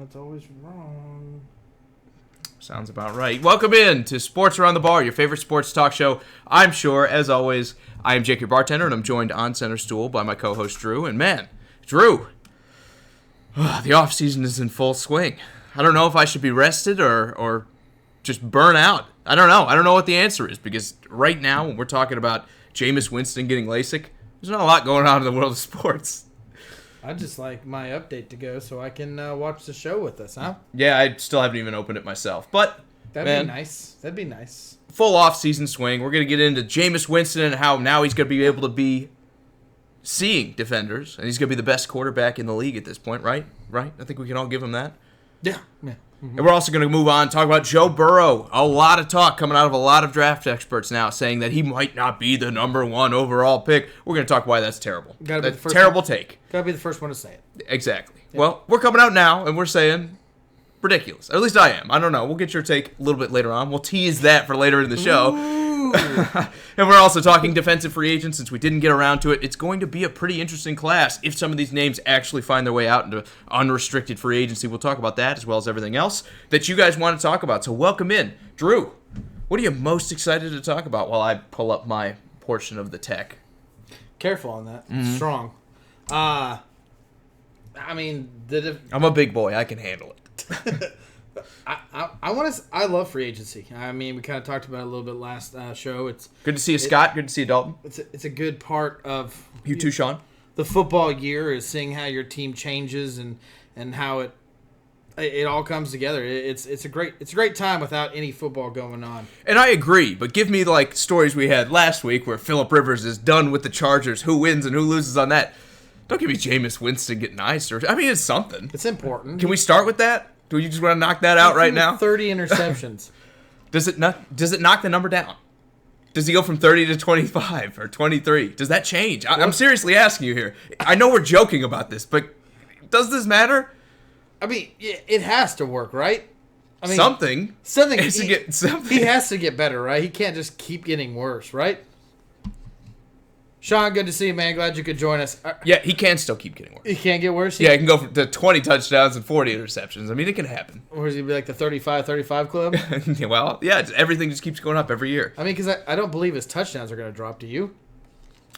It's always wrong. Sounds about right. Welcome in to Sports Around the Bar, your favorite sports talk show. I'm sure, as always, I am Jake, your bartender, and I'm joined on center stool by my co-host, Drew. And man, Drew, the off-season is in full swing. I don't know if I should be rested or just burn out. I don't know. I don't know what the answer is, because right now, when we're talking about Jameis Winston getting Lasik, there's not a lot going on in the world of sports. I'd just like my update to go so I can watch the show with us, huh? Yeah, I still haven't even opened it myself. But That'd be nice. That'd be nice. Full off-season swing. We're going to get into Jameis Winston and how now he's going to be able to be seeing defenders, and he's going to be the best quarterback in the league at this point, right? Right? I think we can all give him that. Yeah. Mm-hmm. And we're also going to move on and talk about Joe Burrow. A lot of talk coming out of a lot of draft experts now saying that he might not be the number one overall pick. We're going to talk why that's terrible. Gotta be the first terrible one. take. Gotta be the first one to say it. Exactly. Yeah. Well, we're coming out now, and we're saying ridiculous. At least I am. I don't know. We'll get your take a little bit later on. We'll tease that for later in the show. And we're also talking defensive free agents since we didn't get around to it. It's going to be a pretty interesting class if some of these names actually find their way out into unrestricted free agency. We'll talk about that as well as everything else that you guys want to talk about. So welcome in. Drew, what are you most excited to talk about while I pull up my portion of the tech? Careful on that. Mm-hmm. Strong. I mean, I'm a big boy. I can handle it. I love free agency. I mean, we kind of talked about it a little bit last show. It's good to see you, Scott. Good to see you, Dalton. It's a good part of you too, Sean. The football year is seeing how your team changes and how it all comes together. It's a great time without any football going on. And I agree, but give me like stories we had last week where Phillip Rivers is done with the Chargers. Who wins and who loses on that? Don't give me Jameis Winston getting nice. I mean, it's something. It's important. Can we start with that? Do you just want to knock that out right now? 30 interceptions. Does it knock the number down? Does he go from 30 to 25 or 23? Does that change? I'm seriously asking you here. I know we're joking about this, but does this matter? I mean, it has to work, right? I mean, something. He has to get better, right? He can't just keep getting worse, right? Sean, good to see you, man. Glad you could join us. Yeah, he can still keep getting worse. He can't get worse? Yeah, he can go to 20 touchdowns and 40 interceptions. I mean, it can happen. Or is he be like the 35-35 club? Well, yeah, everything just keeps going up every year. I mean, because I don't believe his touchdowns are going to drop. Do you?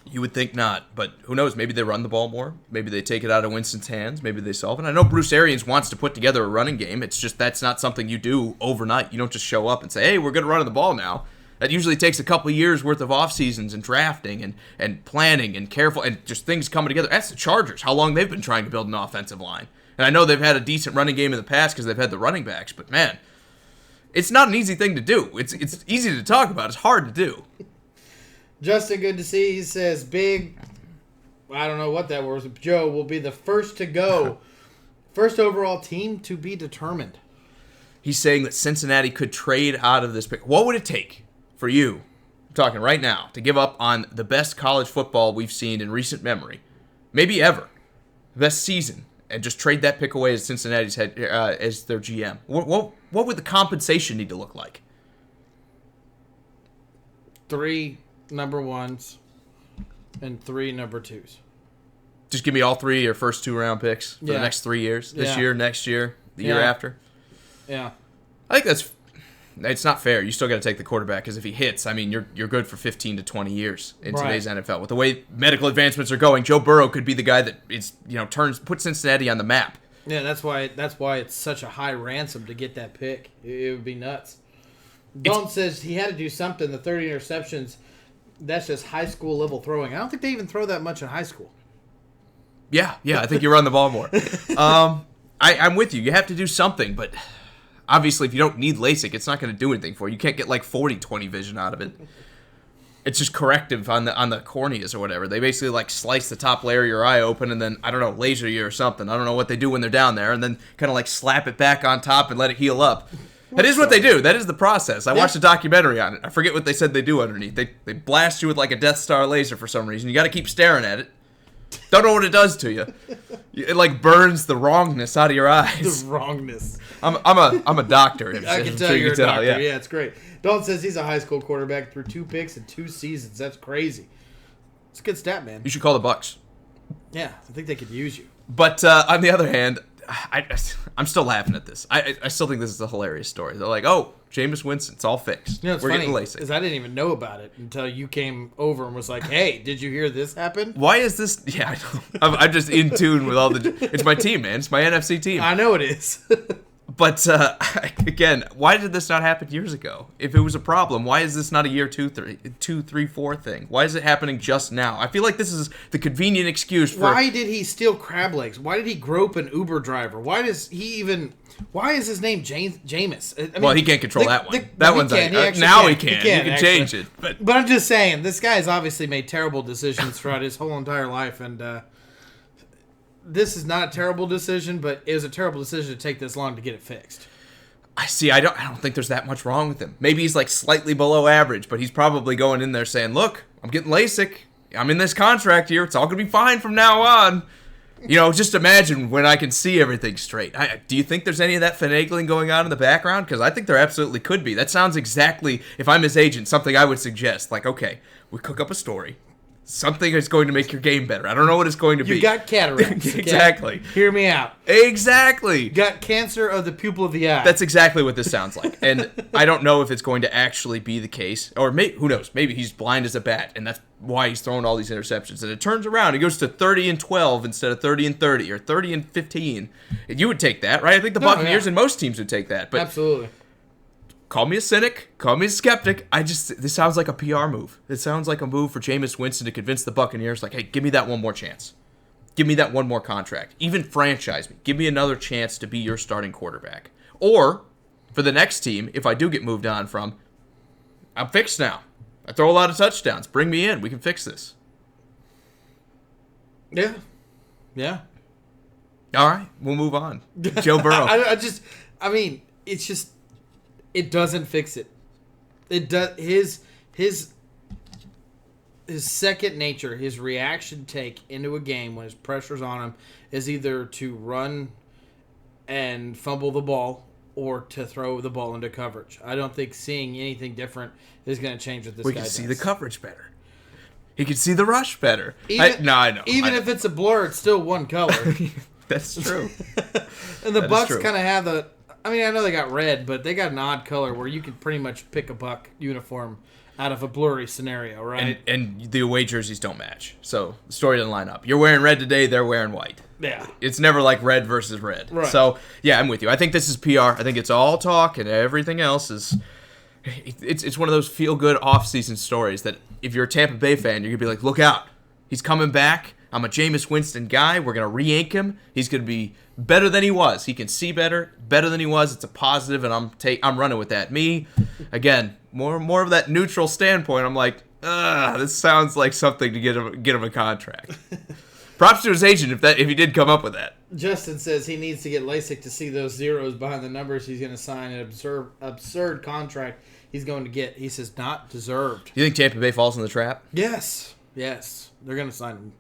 You would think not, but who knows? Maybe they run the ball more. Maybe they take it out of Winston's hands. Maybe they solve it. I know Bruce Arians wants to put together a running game. It's just that's not something you do overnight. You don't just show up and say, hey, we're going to run the ball now. That usually takes a couple of years worth of off seasons and drafting and planning and careful and just things coming together. That's the Chargers, how long they've been trying to build an offensive line. And I know they've had a decent running game in the past because they've had the running backs, but man, it's not an easy thing to do. It's easy to talk about. It's hard to do. Justin, good to see you. He says, big, I don't know what that was. Joe will be the first to go. First overall team to be determined. He's saying that Cincinnati could trade out of this pick. What would it take for you, I'm talking right now, to give up on the best college football we've seen in recent memory, maybe ever, best season, and just trade that pick away as Cincinnati's head as their GM? What would the compensation need to look like? 3 number ones and 3 number twos. Just give me all 3 of your first 2 round picks for the next 3 years. This year, next year, the year after. Yeah. I think it's not fair. You still got to take the quarterback because if he hits, I mean, you're good for 15 to 20 years in today's NFL. With the way medical advancements are going, Joe Burrow could be the guy that is, puts Cincinnati on the map. Yeah, that's why it's such a high ransom to get that pick. It would be nuts. Dalton says he had to do something. The 30 interceptions, that's just high school level throwing. I don't think they even throw that much in high school. Yeah, I think you run the ball more. I'm with you. You have to do something, but obviously, if you don't need LASIK, it's not going to do anything for you. You can't get like 40/20 vision out of it. It's just corrective on the corneas or whatever. They basically like slice the top layer of your eye open and then, I don't know, laser you or something. I don't know what they do when they're down there, and then kind of like slap it back on top and let it heal up. That is what they do. That is the process. I watched a documentary on it. I forget what they said they do underneath. They blast you with like a Death Star laser for some reason. You got to keep staring at it. Don't know what it does to you. It like burns the wrongness out of your eyes. The wrongness. I'm a doctor. I can tell you're a doctor. Yeah, it's great. Dalton says he's a high school quarterback through 2 picks in 2 seasons. That's crazy. It's a good stat, man. You should call the Bucks. Yeah, I think they could use you. But on the other hand, I'm still laughing at this. I still think this is a hilarious story. They're like, oh, Jameis Winston, it's all fixed. It's We're funny getting LASIK. because I didn't even know about it until you came over and was like, hey, did you hear this happen? Why is this? Yeah, I know. I'm just in tune with all the. It's my team, man. It's my NFC team. I know it is. But again, why did this not happen years ago? If it was a problem, why is this not a year 2, 3, 4 thing? Why is it happening just now? I feel like this is the convenient excuse for. Why did he steal crab legs? Why did he grope an Uber driver? Why is his name Jameis? I mean, well, he can't control that one. Now He can change it. But I'm just saying, this guy's obviously made terrible decisions throughout his whole entire life, and this is not a terrible decision, but it was a terrible decision to take this long to get it fixed. I see. I don't think there's that much wrong with him. Maybe he's like slightly below average, but he's probably going in there saying, "Look, I'm getting LASIK. I'm in this contract here. It's all gonna be fine from now on." You know, just imagine when I can see everything straight. Do you think there's any of that finagling going on in the background? Because I think there absolutely could be. That sounds exactly, if I'm his agent, something I would suggest. Like, okay, we cook up a story. Something is going to make your game better. I don't know what it's going to be. You got cataracts. Exactly. Okay? Hear me out. Exactly. You got cancer of the pupil of the eye. That's exactly what this sounds like. And I don't know if it's going to actually be the case. Or who knows? Maybe he's blind as a bat, and that's why he's throwing all these interceptions. And it turns around. He goes to 30-12 instead of 30-30 or 30-15. And you would take that, right? I think the Buccaneers and most teams would take that. But absolutely. Call me a cynic, call me a skeptic. This sounds like a PR move. It sounds like a move for Jameis Winston to convince the Buccaneers, like, hey, give me that one more chance. Give me that one more contract. Even franchise me. Give me another chance to be your starting quarterback. Or, for the next team, if I do get moved on from, I'm fixed now. I throw a lot of touchdowns. Bring me in. We can fix this. Yeah. Yeah. All right, we'll move on. Joe Burrow. It doesn't fix it. It does. His second nature, his reaction take into a game when his pressure's on him is either to run and fumble the ball or to throw the ball into coverage. I don't think seeing anything different is going to change what this guy does. We can see the coverage better. He can see the rush better. I know. Even if it's a blur, it's still one color. That's true. And the Bucs kind of have the... I mean, I know they got red, but they got an odd color where you can pretty much pick a Buck uniform out of a blurry scenario, right? And the away jerseys don't match. So the story doesn't line up. You're wearing red today, they're wearing white. Yeah. It's never like red versus red. Right. So, yeah, I'm with you. I think this is PR. I think it's all talk, and everything else is... It's one of those feel-good off-season stories that if you're a Tampa Bay fan, you're going to be like, look out. He's coming back. I'm a Jameis Winston guy. We're going to re-ink him. He's going to be better than he was. He can see better than he was. It's a positive, and I'm running with that. Me, again, more of that neutral standpoint. I'm like, this sounds like something to get him a contract. Props to his agent if he did come up with that. Justin says he needs to get LASIK to see those zeros behind the numbers. He's going to sign an absurd contract he's going to get. He says not deserved. Do you think Tampa Bay falls in the trap? Yes. They're going to sign him.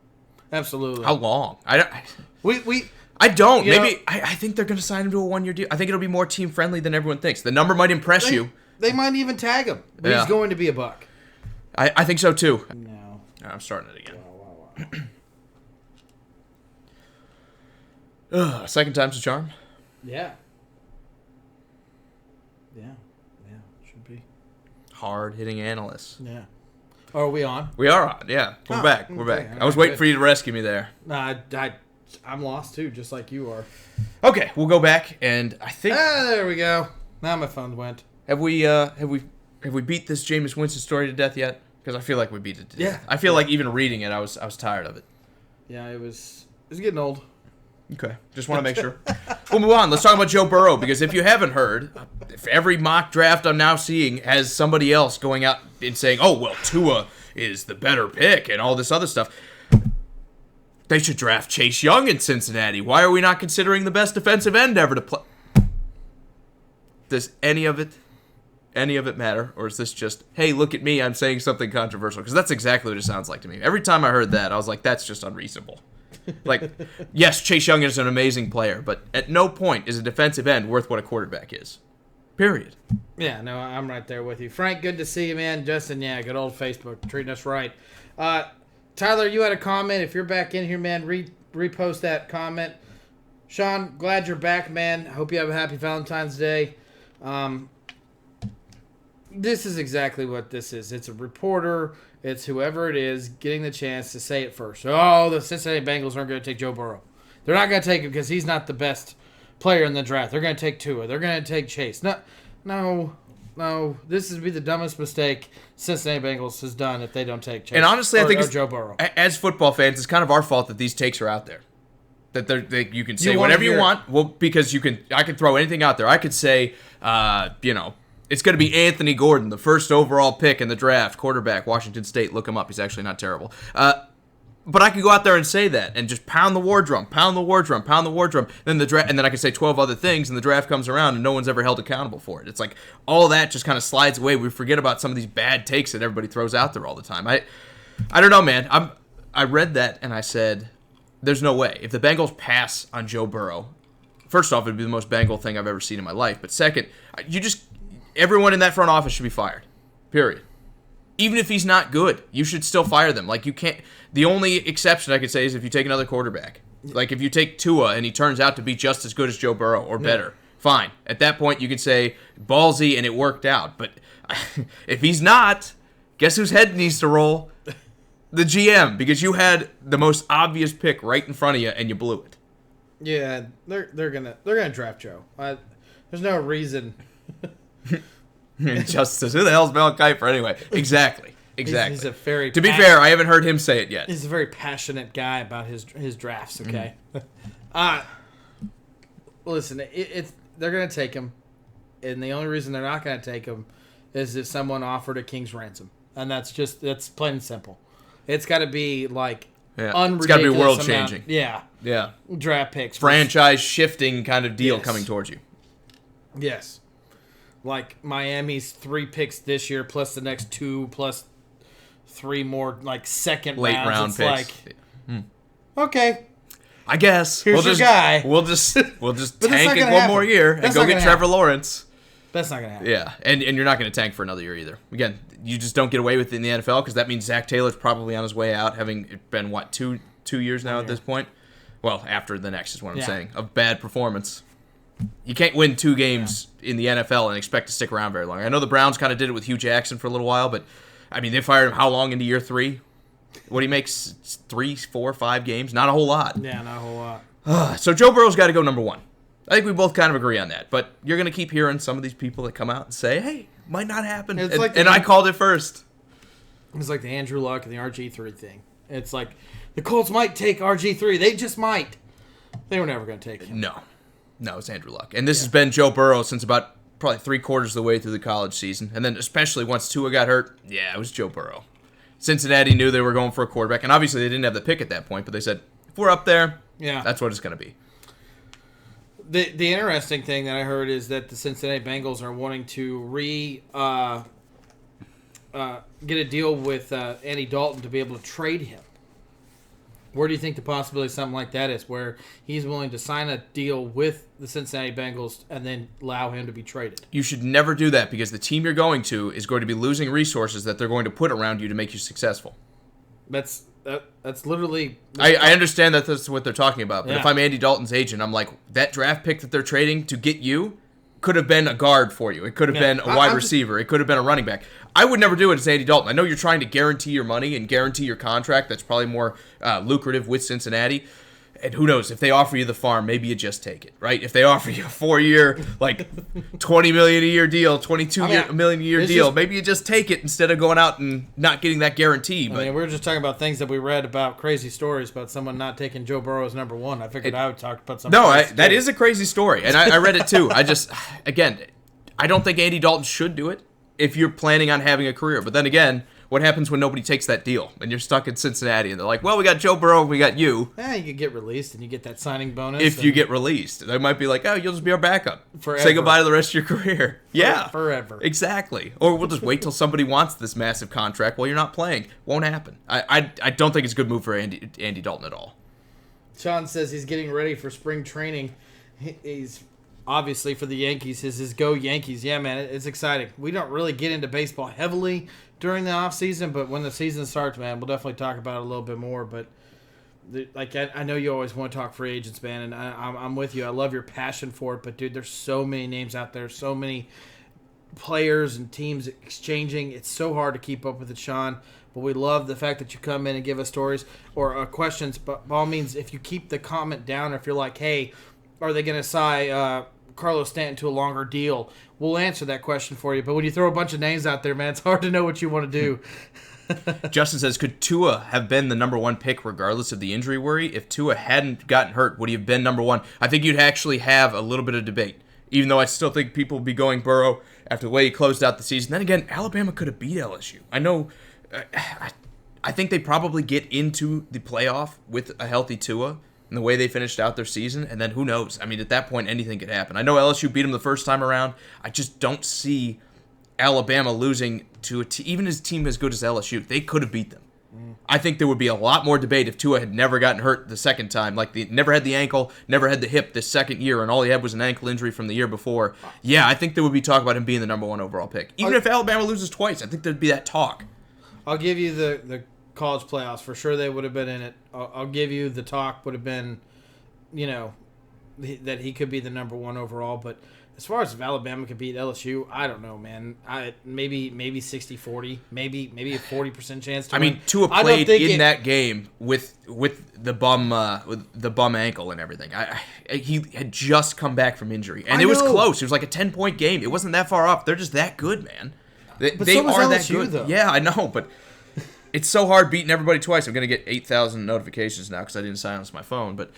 Absolutely. How long? I don't. Maybe I think they're going to sign him to a 1-year deal. I think it'll be more team friendly than everyone thinks. The number might impress you. They might even tag him. But he's going to be a Buck. I think so too. No. I'm starting it again. Wow. Second time's a charm. Yeah. Should be. Hard hitting analysts. Yeah. Oh, are we on? We are on. Yeah, we're back. We're back. I was waiting for you to rescue me there. I'm lost too, just like you are. Okay, we'll go back, and I think. There we go. Now my phone went. Have we beat this Jameis Winston story to death yet? Because I feel like we beat it to death. Yeah. I feel like even reading it, I was tired of it. Yeah, it was getting old. Okay, just want to make sure. We'll move on. Let's talk about Joe Burrow, because if you haven't heard, if every mock draft I'm now seeing has somebody else going out and saying, oh, well, Tua is the better pick and all this other stuff, they should draft Chase Young in Cincinnati. Why are we not considering the best defensive end ever to play? Does any of it matter? Or is this just, hey, look at me, I'm saying something controversial? Because that's exactly what it sounds like to me. Every time I heard that, I was like, that's just unreasonable. Like, yes, Chase Young is an amazing player, but at no point is a defensive end worth what a quarterback is. Period. Yeah, no, I'm right there with you. Frank, good to see you, man. Justin, yeah, good old Facebook, treating us right. Tyler, you had a comment. If you're back in here, man, repost that comment. Sean, glad you're back, man. Hope you have a happy Valentine's Day. This is exactly what this is. It's a reporter. It's whoever it is getting the chance to say it first. Oh, the Cincinnati Bengals aren't going to take Joe Burrow. They're not going to take him because he's not the best player in the draft. They're going to take Tua. They're going to take Chase. No. This would be the dumbest mistake Cincinnati Bengals has done if they don't take Chase. And honestly, I think it's Joe Burrow. As football fans, it's kind of our fault that these takes are out there. That you can say whatever you want. Well, because I can throw anything out there. I could say, it's going to be Anthony Gordon, the first overall pick in the draft, quarterback, Washington State. Look him up. He's actually not terrible. But I could go out there and say that and just pound the war drum. Then the draft, and then I could say 12 other things, and the draft comes around, and no one's ever held accountable for it. It's like all that just kind of slides away. We forget about some of these bad takes that everybody throws out there all the time. I don't know, man. I read that and I said, there's no way. If the Bengals pass on Joe Burrow, first off, it'd be the most Bengal thing I've ever seen in my life. But second, everyone in that front office should be fired. Period. Even if he's not good, you should still fire them. Like, you can't. The only exception I could say is if you take another quarterback. Like, if you take Tua and he turns out to be just as good as Joe Burrow or better, fine. At that point, you can say ballsy and it worked out. But if he's not, guess whose head needs to roll? The GM, because you had the most obvious pick right in front of you and you blew it. Yeah, they're gonna draft Joe. There's no reason. Justice. Who the hell's Mel Kiper anyway? Exactly. He's a very. To be fair, I haven't heard him say it yet. He's a very passionate guy about his drafts. Okay. Listen, they're gonna take him, and the only reason they're not gonna take him is if someone offered a king's ransom, and that's plain and simple. It's got to be like unridiculous. It's got to be world changing. Yeah. Draft picks, franchise shifting kind of deal coming towards you. Yes. Like Miami's 3 picks this year, plus the next 2, plus 3 more like second late rounds. round it's picks. Like, okay, I guess here's your guy. We'll just tank it one more year and go get Trevor Lawrence. That's not gonna happen. Yeah, and you're not gonna tank for another year either. Again, you just don't get away with it in the NFL because that means Zach Taylor's probably on his way out, having been two years now at this point. Well, after the next is what I'm saying, of bad performance. You can't win 2 games in the NFL and expect to stick around very long. I know the Browns kind of did it with Hugh Jackson for a little while, but I mean, they fired him how long into year 3? What he makes 3, 4, 5 games? Not a whole lot. Yeah, not a whole lot. So Joe Burrow's got to go number 1. I think we both kind of agree on that. But you're going to keep hearing some of these people that come out and say, hey, might not happen. And I called it first. It's like the Andrew Luck and the RG3 thing. It's like the Colts might take RG3. They just might. They were never going to take him. No, it's Andrew Luck. And this has been Joe Burrow since about probably 3/4 of the way through the college season. And then especially once Tua got hurt, it was Joe Burrow. Cincinnati knew they were going for a quarterback. And obviously they didn't have the pick at that point. But they said, if we're up there, that's what it's going to be. The interesting thing that I heard is that the Cincinnati Bengals are wanting to get a deal with Andy Dalton to be able to trade him. Where do you think the possibility of something like that is, where he's willing to sign a deal with the Cincinnati Bengals and then allow him to be traded? You should never do that because the team you're going to is going to be losing resources that they're going to put around you to make you successful. That's literally... I understand that that's what they're talking about, but if I'm Andy Dalton's agent, I'm like, that draft pick that they're trading to get you could have been a guard for you. It could have been a wide receiver. It could have been a running back. I would never do it as Andy Dalton. I know you're trying to guarantee your money and guarantee your contract. That's probably more lucrative with Cincinnati. And who knows, if they offer you the farm, maybe you just take it, right? If they offer you a 4-year, like $20 million a year deal, $22 million a year deal, maybe you just take it instead of going out and not getting that guarantee. But we were just talking about things that we read about, crazy stories about someone not taking Joe Burrow as number 1. I figured I would talk about something. No, that is a crazy story, and I read it too. I don't think Andy Dalton should do it if you're planning on having a career. But then again, what happens when nobody takes that deal and you're stuck in Cincinnati and they're like, well, we got Joe Burrow, we got you. You could get released and you get that signing bonus. If you get released, they might be like, oh, you'll just be our backup. Forever. Say goodbye to the rest of your career. Forever. Exactly. Or we'll just wait till somebody wants this massive contract while you're not playing. Won't happen. I don't think it's a good move for Andy Dalton at all. Sean says he's getting ready for spring training. He's... obviously, for the Yankees, his Go Yankees. Yeah, man, it's exciting. We don't really get into baseball heavily during the offseason, but when the season starts, man, we'll definitely talk about it a little bit more. But like I know you always want to talk free agents, man, and I'm with you. I love your passion for it, but dude, there's so many names out there, so many players and teams exchanging. It's so hard to keep up with it, Sean. But we love the fact that you come in and give us stories or questions. But by all means, if you keep the comment down, or if you're like, hey, are they going to sign Carlos Stanton to a longer deal? We'll answer that question for you. But when you throw a bunch of names out there, man, it's hard to know what you want to do. Justin says, could Tua have been the number one pick regardless of the injury worry? If Tua hadn't gotten hurt, would he have been number one? I think you'd actually have a little bit of debate, even though I still think people would be going Burrow after the way he closed out the season. Then again, Alabama could have beat LSU. I know. I think they probably get into the playoff with a healthy Tua and the way they finished out their season, and then who knows? I mean, at that point, anything could happen. I know LSU beat them the first time around. I just don't see Alabama losing to even a team as good as LSU. They could have beat them. I think there would be a lot more debate if Tua had never gotten hurt the second time. Like, never had the ankle, never had the hip this second year, and all he had was an ankle injury from the year before. Yeah, I think there would be talk about him being the number one overall pick. Even if Alabama loses twice, I think there'd be that talk. I'll give you the college playoffs. For sure they would have been in it. I'll give you the talk would have been, that he could be the number one overall. But as far as if Alabama could beat LSU, I don't know, man. Maybe 60-40, maybe a 40% chance to win. Tua played in that game with the bum ankle and everything. He had just come back from injury, and it was close. It was like a 10-point game. It wasn't that far off. They're just that good, man. They so was are LSU, that good. Though. Yeah, I know, but it's so hard beating everybody twice. I'm going to get 8,000 notifications now because I didn't silence my phone. But,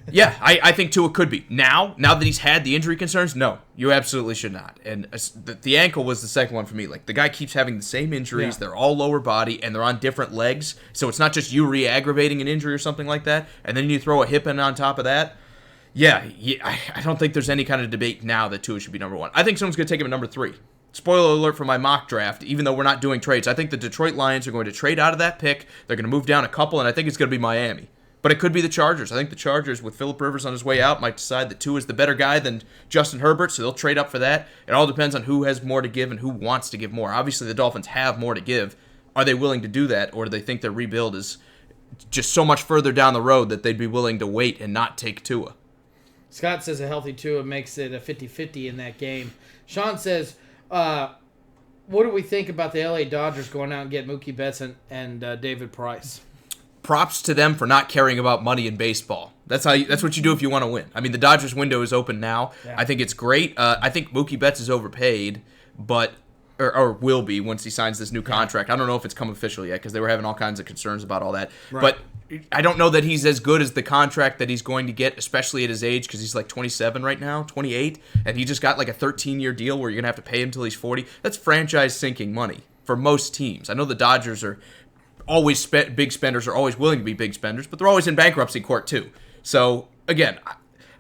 yeah, I think Tua could be. Now that he's had the injury concerns, no, you absolutely should not. And the ankle was the second one for me. Like, the guy keeps having the same injuries. Yeah. They're all lower body, and they're on different legs. So it's not just you re-aggravating an injury or something like that. And then you throw a hip in on top of that. Yeah, I don't think there's any kind of debate now that Tua should be number one. I think someone's going to take him at number 3. Spoiler alert for my mock draft, even though we're not doing trades. I think the Detroit Lions are going to trade out of that pick. They're going to move down a couple, and I think it's going to be Miami. But it could be the Chargers. I think the Chargers, with Phillip Rivers on his way out, might decide that Tua is the better guy than Justin Herbert, so they'll trade up for that. It all depends on who has more to give and who wants to give more. Obviously, the Dolphins have more to give. Are they willing to do that, or do they think their rebuild is just so much further down the road that they'd be willing to wait and not take Tua? Scott says a healthy Tua makes it a 50-50 in that game. Sean says, what do we think about the LA Dodgers going out and get Mookie Betts and David Price? Props to them for not caring about money in baseball. That's what you do if you want to win. I mean, the Dodgers window is open now. Yeah. I think it's great. I think Mookie Betts is overpaid, but or will be once he signs this new contract. I don't know if it's come official yet because they were having all kinds of concerns about all that. Right. But I don't know that he's as good as the contract that he's going to get, especially at his age, because he's like 27 right now, 28, and he just got like a 13-year deal where you're going to have to pay him until he's 40. That's franchise-sinking money for most teams. I know the Dodgers are always big spenders, are always willing to be big spenders, but they're always in bankruptcy court too. So, again,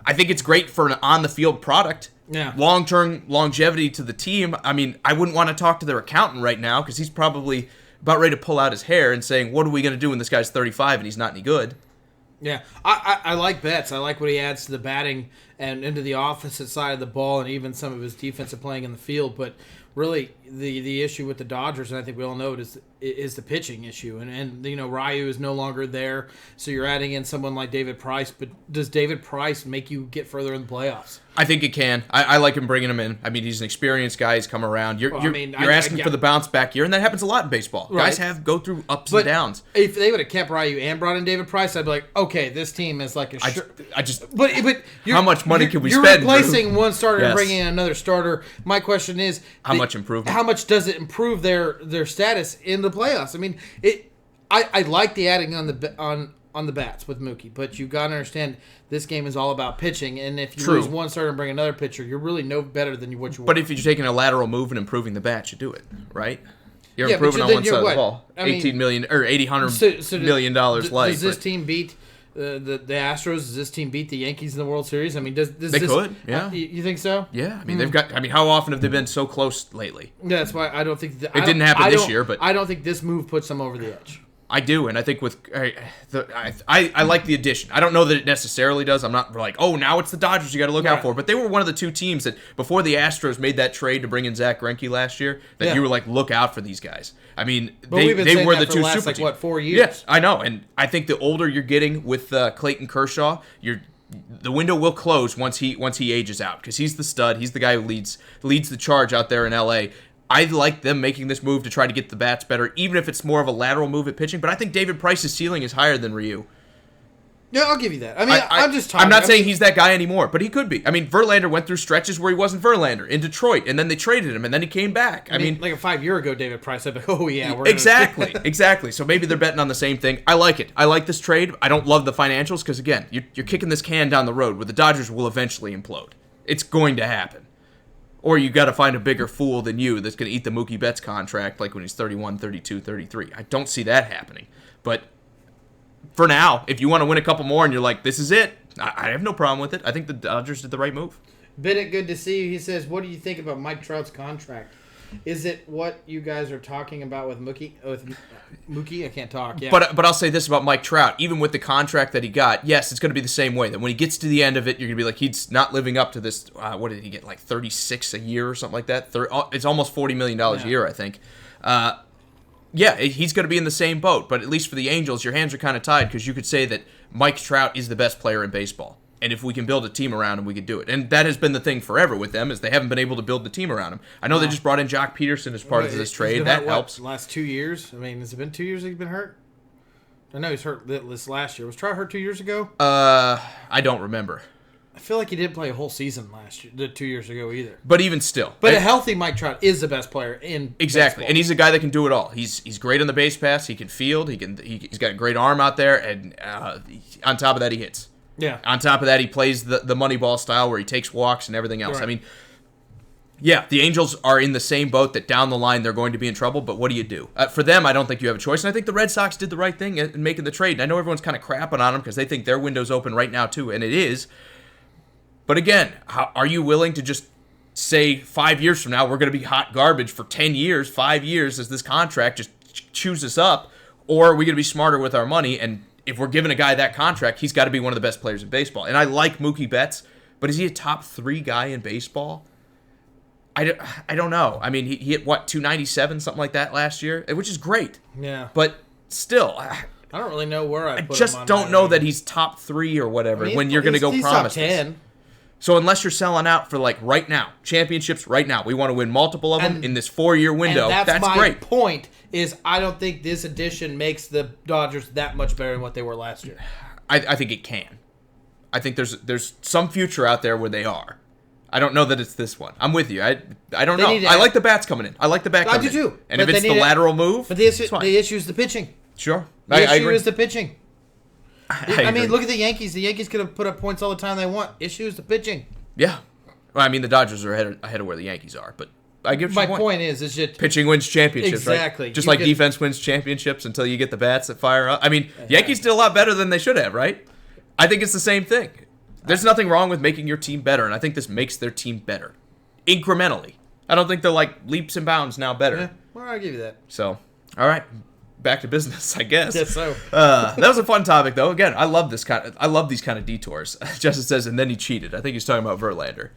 I think it's great for an on-the-field product. Yeah. Long-term longevity to the team. I mean, I wouldn't want to talk to their accountant right now because he's probably about ready to pull out his hair and saying, what are we going to do when this guy's 35 and he's not any good? Yeah, I like Betts. I like what he adds to the batting and into the offensive side of the ball and even some of his defensive playing in the field. But really, the issue with the Dodgers, and I think we all know it, is the pitching issue. And Ryu is no longer there, so you're adding in someone like David Price. But does David Price make you get further in the playoffs? I think it can. I like him bringing him in. I mean, he's an experienced guy. He's come around. You're asking for the bounce back year, and that happens a lot in baseball. Right. Guys go through ups and downs. If they would have kept Ryu and brought in David Price, I'd be like, okay, this team is like a. But how much money can we spend? You're replacing one starter and bringing in another starter. My question is, how much improvement? How much does it improve their status in the playoffs? I mean, I like the adding on the bats with Mookie, but you got to understand this game is all about pitching, and if you lose one starter and bring another pitcher, you're really no better than what you were. But if you're taking a lateral move and improving the bats, you do it, right? You're improving on one side of the ball. $18 million or $800 million life. Does this team beat the Astros? Does this team beat the Yankees in the World Series? I mean, they could? Yeah. You think so? Yeah. I mean, they've got. I mean, how often have they been so close lately? Yeah, that's why I don't think it didn't happen this year. But I don't think this move puts them over the edge. I do, and I think with I like the addition. I don't know that it necessarily does. I'm not like, oh, now it's the Dodgers you got to look out for. But they were one of the two teams that before the Astros made that trade to bring in Zach Greinke last year, that you were like, look out for these guys. I mean, they were the two super teams. What, 4 years? Yes, I know, and I think the older you're getting with Clayton Kershaw, the window will close once he ages out because he's the stud. He's the guy who leads the charge out there in LA. I like them making this move to try to get the bats better, even if it's more of a lateral move at pitching. But I think David Price's ceiling is higher than Ryu. Yeah, I'll give you that. I mean, I'm just talking. I'm not saying he's that guy anymore, but he could be. I mean, Verlander went through stretches where he wasn't Verlander in Detroit, and then they traded him, and then he came back. I mean, like a 5 year ago, David Price said, "Oh yeah, we're exactly. So maybe they're betting on the same thing. I like it. I like this trade. I don't love the financials because again, you're kicking this can down the road where the Dodgers will eventually implode. It's going to happen. Or you got to find a bigger fool than you that's going to eat the Mookie Betts contract like when he's 31, 32, 33. I don't see that happening. But for now, if you want to win a couple more and you're like, this is it, I have no problem with it. I think the Dodgers did the right move. Bennett, good to see you. He says, what do you think about Mike Trout's contract? Is it what you guys are talking about with Mookie? Mookie? I can't talk. Yeah. But I'll say this about Mike Trout. Even with the contract that he got, yes, it's going to be the same way. That when he gets to the end of it, you're going to be like, he's not living up to this. What did he get? Like 36 a year or something like that? It's almost $40 million a year, I think. Yeah, he's going to be in the same boat. But at least for the Angels, your hands are kind of tied because you could say that Mike Trout is the best player in baseball. And if we can build a team around him, we could do it. And that has been the thing forever with them is they haven't been able to build the team around him. I know they just brought in Jock Peterson as part of this trade. That helps. Last 2 years? I mean, has it been 2 years he's been hurt? I know he's hurt this last year. Was Trout hurt 2 years ago? I don't remember. I feel like he didn't play a whole season last year, 2 years ago either. But even still. But a healthy Mike Trout is the best player in baseball. And he's a guy that can do it all. He's great on the base pass. He can field. He's got a great arm out there. And on top of that, he hits. Yeah. On top of that, he plays the Moneyball style where he takes walks and everything else. Right. I mean, yeah, the Angels are in the same boat that down the line they're going to be in trouble, but what do you do? For them, I don't think you have a choice, and I think the Red Sox did the right thing in making the trade. And I know everyone's kind of crapping on them because they think their window's open right now too, and it is. But again, are you willing to just say 5 years from now we're going to be hot garbage for 10 years, 5 years as this contract just chews us up, or are we going to be smarter with our money and if we're giving a guy that contract, he's got to be one of the best players in baseball. And I like Mookie Betts, but is he a top 3 guy in baseball? I don't know. I mean, he hit, 297, something like that last year, which is great. Yeah. But still, I don't really know where I put him on just don't know that he's top 3 or whatever when you're going to go promise top 10. So unless you're selling out for like right now, championships right now, we want to win multiple of them in this 4-year window. And that's my great. Point is I don't think this addition makes the Dodgers that much better than what they were last year. I think it can. I think there's some future out there where they are. I don't know that it's this one. I'm with you. I don't know. I like the bats coming in. I like the bat coming in. I do too. And if it's the lateral move, but the issue is the pitching. Sure. The issue is the pitching. I mean, look at the Yankees. The Yankees could have put up points all the time they want. Issue is the pitching. Yeah. Well, I mean, the Dodgers are ahead of where the Yankees are, but I give you my point is just pitching wins championships, exactly. Right? Just like defense wins championships until you get the bats that fire up. I mean, Yankees did a lot better than they should have, right? I think it's the same thing. There's nothing wrong with making your team better, and I think this makes their team better. Incrementally. I don't think they're like leaps and bounds now better. Yeah, well, I'll give you that. So, all right. Back to business, I guess. Yes, so. That was a fun topic, though. Again, I love these kind of detours. Justin says, and then he cheated. I think he's talking about Verlander.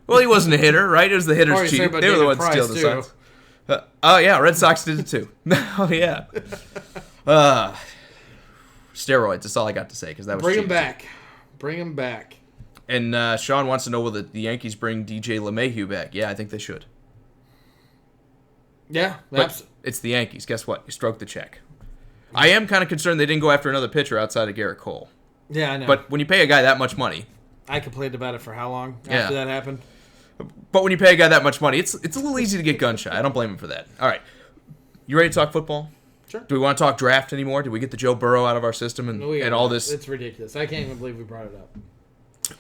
Well, he wasn't a hitter, right? It was the hitters cheating. They were the ones stealing the signs. Oh, yeah, Red Sox did it, too. Oh, yeah. Steroids, that's all I got to say, because that was Bring him back. Bring him back. And Sean wants to know, will the Yankees bring DJ LeMahieu back? Yeah, I think they should. Yeah, but it's the Yankees. Guess what? You stroke the check. I am kind of concerned they didn't go after another pitcher outside of Garrett Cole. Yeah, I know. But when you pay a guy that much money... I complained about it for how long after that happened? But when you pay a guy that much money, it's a little easy to get gun shy. I don't blame him for that. All right. You ready to talk football? Sure. Do we want to talk draft anymore? Did we get the Joe Burrow out of our system and all this? It's ridiculous. I can't even believe we brought it up.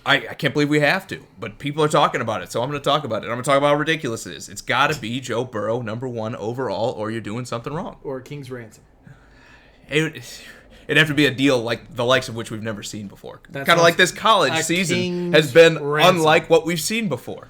I can't believe we have to, but people are talking about it, so I'm going to talk about it. I'm going to talk about how ridiculous it is. It's got to be Joe Burrow, #1 overall, or you're doing something wrong. Or King's ransom. It'd have to be a deal like the likes of which we've never seen before. Kind of like this college season has been unlike what we've seen before.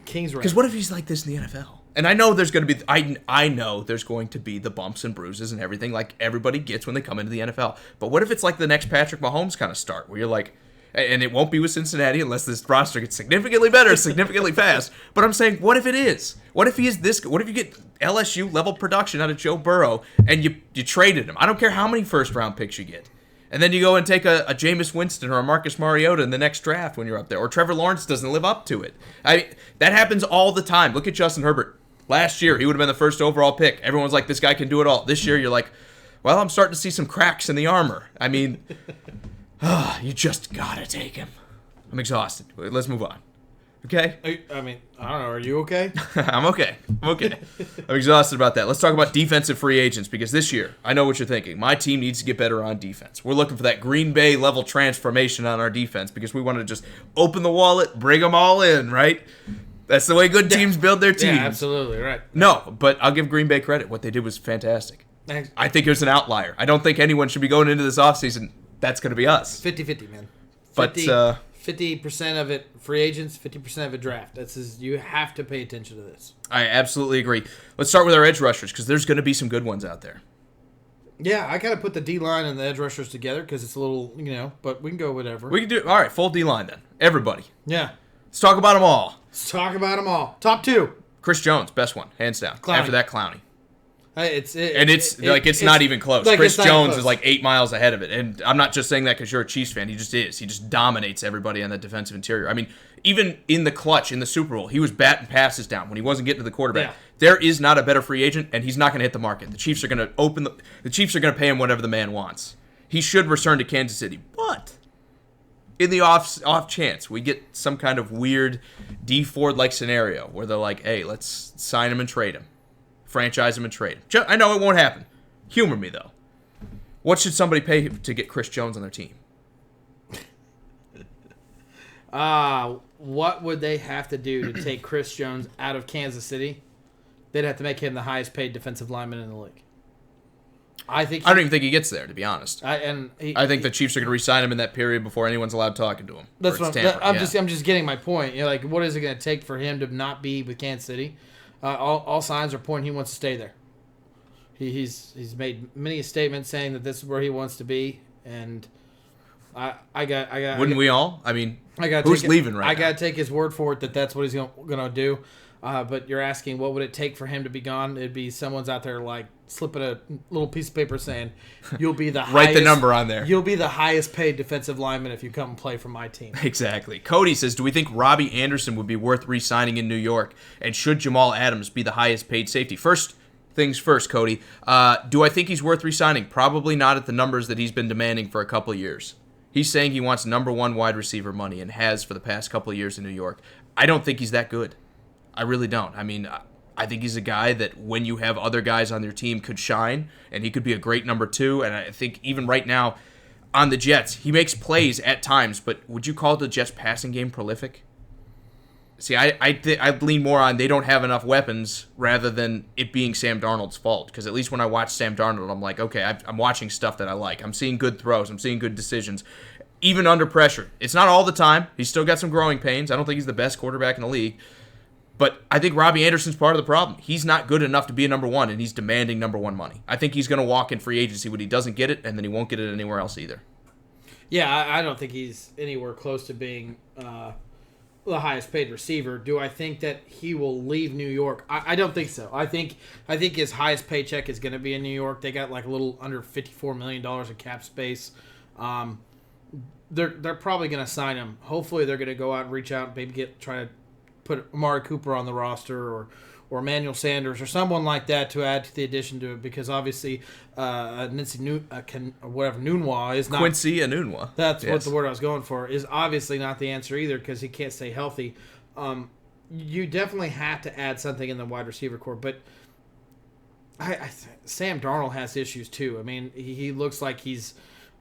King's ransom. Because what if he's like this in the NFL? And I know there's going to be I know there's going to be the bumps and bruises and everything like everybody gets when they come into the NFL. But what if it's like the next Patrick Mahomes kind of start where you're like, and it won't be with Cincinnati unless this roster gets significantly better, significantly fast. But I'm saying, what if it is? What if he is this? What if you get LSU level production out of Joe Burrow and you traded him? I don't care how many first round picks you get. And then you go and take a Jameis Winston or a Marcus Mariota in the next draft when you're up there. Or Trevor Lawrence doesn't live up to it. That happens all the time. Look at Justin Herbert. Last year, he would have been the first overall pick. Everyone's like, this guy can do it all. This year, you're like, well, I'm starting to see some cracks in the armor. I mean, you just got to take him. I'm exhausted. Let's move on. Okay? I mean, I don't know. Are you okay? I'm okay. I'm exhausted about that. Let's talk about defensive free agents because this year, I know what you're thinking. My team needs to get better on defense. We're looking for that Green Bay level transformation on our defense because we want to just open the wallet, bring them all in, right? That's the way good teams build their teams. Yeah, absolutely, right. No, but I'll give Green Bay credit. What they did was fantastic. Thanks. I think it was an outlier. I don't think anyone should be going into this offseason. That's going to be us. 50-50, man. But 50% of it free agents, 50% of it draft. You have to pay attention to this. I absolutely agree. Let's start with our edge rushers because there's going to be some good ones out there. Yeah, I kind of put the D-line and the edge rushers together because it's a little, but we can go whatever. We can do all right, full D-line then. Everybody. Yeah. Let's talk about them all. Let's talk about them all. Top two. Chris Jones, best one, hands down. Clowney. After that, Clowney. It's not even close. Like Chris Jones close. is like 8 miles ahead of it. And I'm not just saying that because you're a Chiefs fan. He just is. He just dominates everybody on the defensive interior. I mean, even in the clutch in the Super Bowl, he was batting passes down when he wasn't getting to the quarterback. Yeah. There is not a better free agent, and he's not going to hit the market. The Chiefs are going to the Chiefs are going to pay him whatever the man wants. He should return to Kansas City, but in the off chance we get some kind of weird D Ford like scenario where they're like, hey, let's sign him and trade him. Franchise him and trade him. I know it won't happen. Humor me, though. What should somebody pay to get Chris Jones on their team? What would they have to do to take Chris Jones out of Kansas City? They'd have to make him the highest paid defensive lineman in the league. I don't even think he gets there, to be honest. I think the Chiefs are going to re-sign him in that period before anyone's allowed talking to him. That's what I'm just getting my point. What is it going to take for him to not be with Kansas City? All signs are pointing he wants to stay there. He's made many statements saying that this is where he wants to be, and I got. Wouldn't we all? I mean, who's leaving right now? I got to take his word for it that that's what he's going to do. But you're asking what would it take for him to be gone? It'd be someone's out there like slipping a little piece of paper saying, "You'll be the highest, write the number on there. You'll be the highest paid defensive lineman if you come and play for my team." Exactly. Cody says, "Do we think Robbie Anderson would be worth re-signing in New York? And should Jamal Adams be the highest paid safety?" First things first, Cody. Do I think he's worth re-signing? Probably not at the numbers that he's been demanding for a couple of years. He's saying he wants number one wide receiver money and has for the past couple of years in New York. I don't think he's that good. I really don't. I mean, I think he's a guy that when you have other guys on their team could shine, and he could be a great number two. And I think even right now on the Jets, he makes plays at times, but would you call the Jets passing game prolific? See, I lean more on they don't have enough weapons rather than it being Sam Darnold's fault. Because at least when I watch Sam Darnold, I'm like, okay, I'm watching stuff that I like. I'm seeing good throws. I'm seeing good decisions. Even under pressure. It's not all the time. He's still got some growing pains. I don't think he's the best quarterback in the league. But I think Robbie Anderson's part of the problem. He's not good enough to be a number one, and he's demanding number one money. I think he's going to walk in free agency when he doesn't get it, and then he won't get it anywhere else either. Yeah, I don't think he's anywhere close to being the highest paid receiver. Do I think that he will leave New York? I don't think so. I think his highest paycheck is going to be in New York. They got like a little under $54 million in cap space. They're probably going to sign him. Hopefully, they're going to go out and reach out and maybe try to put Amari Cooper on the roster or Emmanuel Sanders or someone like that to add to the addition to it, because obviously Quincy Enunwa is not. Quincy Enunwa. That's what the word I was going for, is obviously not the answer either, because he can't stay healthy. You definitely have to add something in the wide receiver core, but Sam Darnold has issues too. I mean, he looks like he's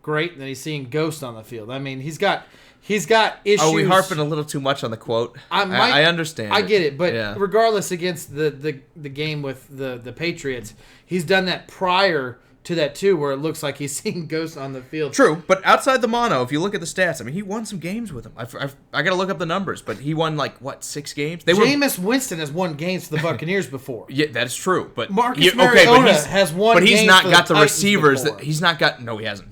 great, and then he's seeing ghosts on the field. I mean, he's got issues. Are we harping a little too much on the quote? I understand. I get it, but regardless, against the game with the Patriots, he's done that prior to that too, where it looks like he's seeing ghosts on the field. True, but outside the mono, if you look at the stats, I mean, he won some games with him. I got to look up the numbers, but he won 6 games? Jameis Winston has won games for the Buccaneers before. Yeah, that's true, but Marcus Mariota has won but he's games not for got the the Titans receivers. before. He's not got. No, he hasn't.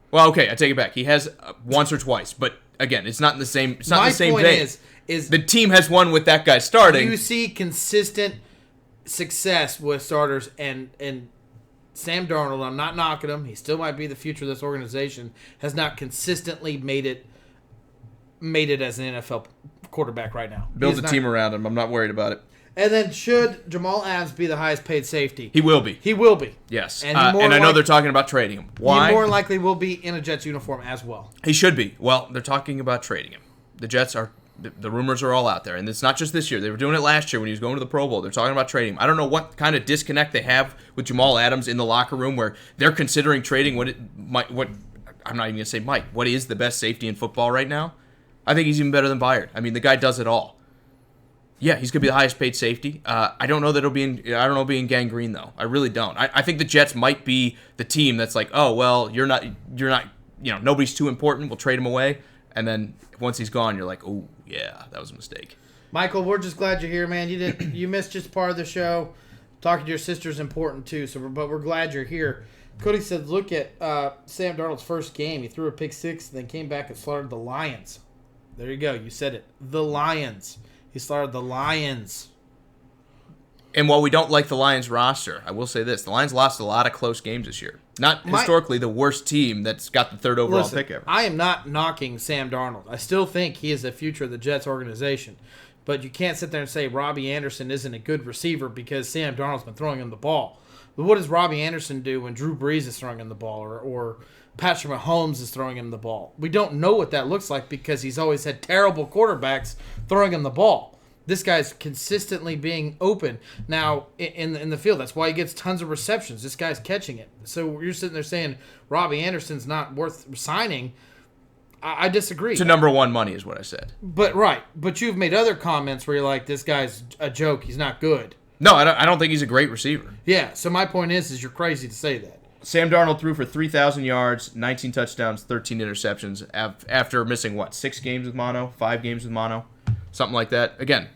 Well, okay, I take it back. He has once or twice, but again, it's not in the same. It's not in the same My vein. point is the team has won with that guy starting. You see consistent success with starters, and Sam Darnold, I'm not knocking him. He still might be the future of this organization. Has not consistently made it as an NFL quarterback right now. Build a team around him. I'm not worried about it. And then should Jamal Adams be the highest paid safety? He will be. He will be. Yes. And, And I know they're talking about trading him. Why? He more likely will be in a Jets uniform as well. He should be. Well, they're talking about trading him. The Jets are. The rumors are all out there. And it's not just this year. They were doing it last year when he was going to the Pro Bowl. They're talking about trading him. I don't know what kind of disconnect they have with Jamal Adams in the locker room where they're considering trading what I'm not even going to say Mike. What is the best safety in football right now? I think he's even better than Byard. I mean, the guy does it all. Yeah, he's going to be the highest paid safety. I don't know that it'll be in gangrene, though. I really don't. I think the Jets might be the team that's like, oh, well, you're not, nobody's too important. We'll trade him away. And then once he's gone, you're like, oh, yeah, that was a mistake. Michael, we're just glad you're here, man. You missed just part of the show. Talking to your sister is important, too, but we're glad you're here. Cody said, look at Sam Darnold's first game. He threw a pick six and then came back and slaughtered the Lions. There you go. You said it. The Lions. He slaughtered the Lions. And while we don't like the Lions roster, I will say this. The Lions lost a lot of close games this year. Not historically the worst team that's got the third overall pick ever. I am not knocking Sam Darnold. I still think he is the future of the Jets organization. But you can't sit there and say Robbie Anderson isn't a good receiver because Sam Darnold's been throwing him the ball. But what does Robbie Anderson do when Drew Brees is throwing him the ball or Patrick Mahomes is throwing him the ball? We don't know what that looks like because he's always had terrible quarterbacks throwing him the ball. This guy's consistently being open now in the field. That's why he gets tons of receptions. This guy's catching it. So you're sitting there saying Robbie Anderson's not worth signing. I disagree. To number one money is what I said. But you've made other comments where you're like, this guy's a joke. He's not good. No, I don't think he's a great receiver. Yeah, so my point is you're crazy to say that. Sam Darnold threw for 3,000 yards, 19 touchdowns, 13 interceptions after missing, 6 games with mono, 5 games with mono, something like that. Again,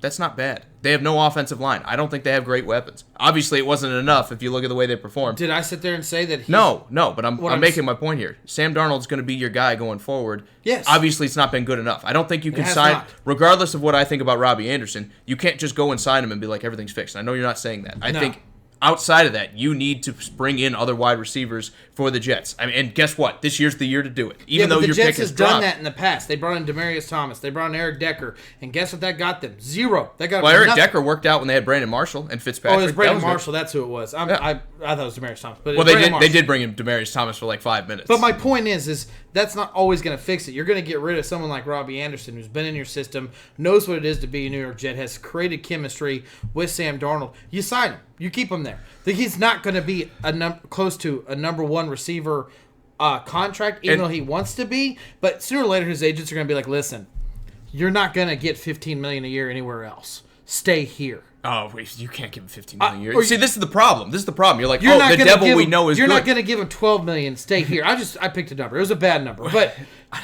that's not bad. They have no offensive line. I don't think they have great weapons. Obviously, it wasn't enough if you look at the way they performed. Did I sit there and say that he's... No, but I'm making my point here. Sam Darnold's going to be your guy going forward. Yes. Obviously, it's not been good enough. I don't think you can sign... Regardless of what I think about Robbie Anderson, you can't just go and sign him and be like, everything's fixed. I know you're not saying that. I think... Outside of that, you need to bring in other wide receivers for the Jets. I mean, and guess what? This year's the year to do it. Even though your pick has dropped. The Jets has done that in the past. They brought in Demaryius Thomas. They brought in Eric Decker. And guess what that got them? 0. That got Eric Decker worked out when they had Brandon Marshall and Fitzpatrick. Oh, it was Brandon Marshall. That's who it was. I thought it was Demaryius Thomas. But well, they did bring in Demaryius Thomas for 5 minutes. But my point is that's not always going to fix it. You're going to get rid of someone like Robbie Anderson, who's been in your system, knows what it is to be a New York Jet, has created chemistry with Sam Darnold. You sign him. You keep him there. He's not going to be close to a number one receiver contract, even though he wants to be. But sooner or later, his agents are going to be like, listen, you're not going to get $15 million a year anywhere else. Stay here. Oh, wait, you can't give him $15 million a year. See, this is the problem. You're like, the devil we know is You're good. not going to give him $12 million. Stay here. I picked a number. It was a bad number, but I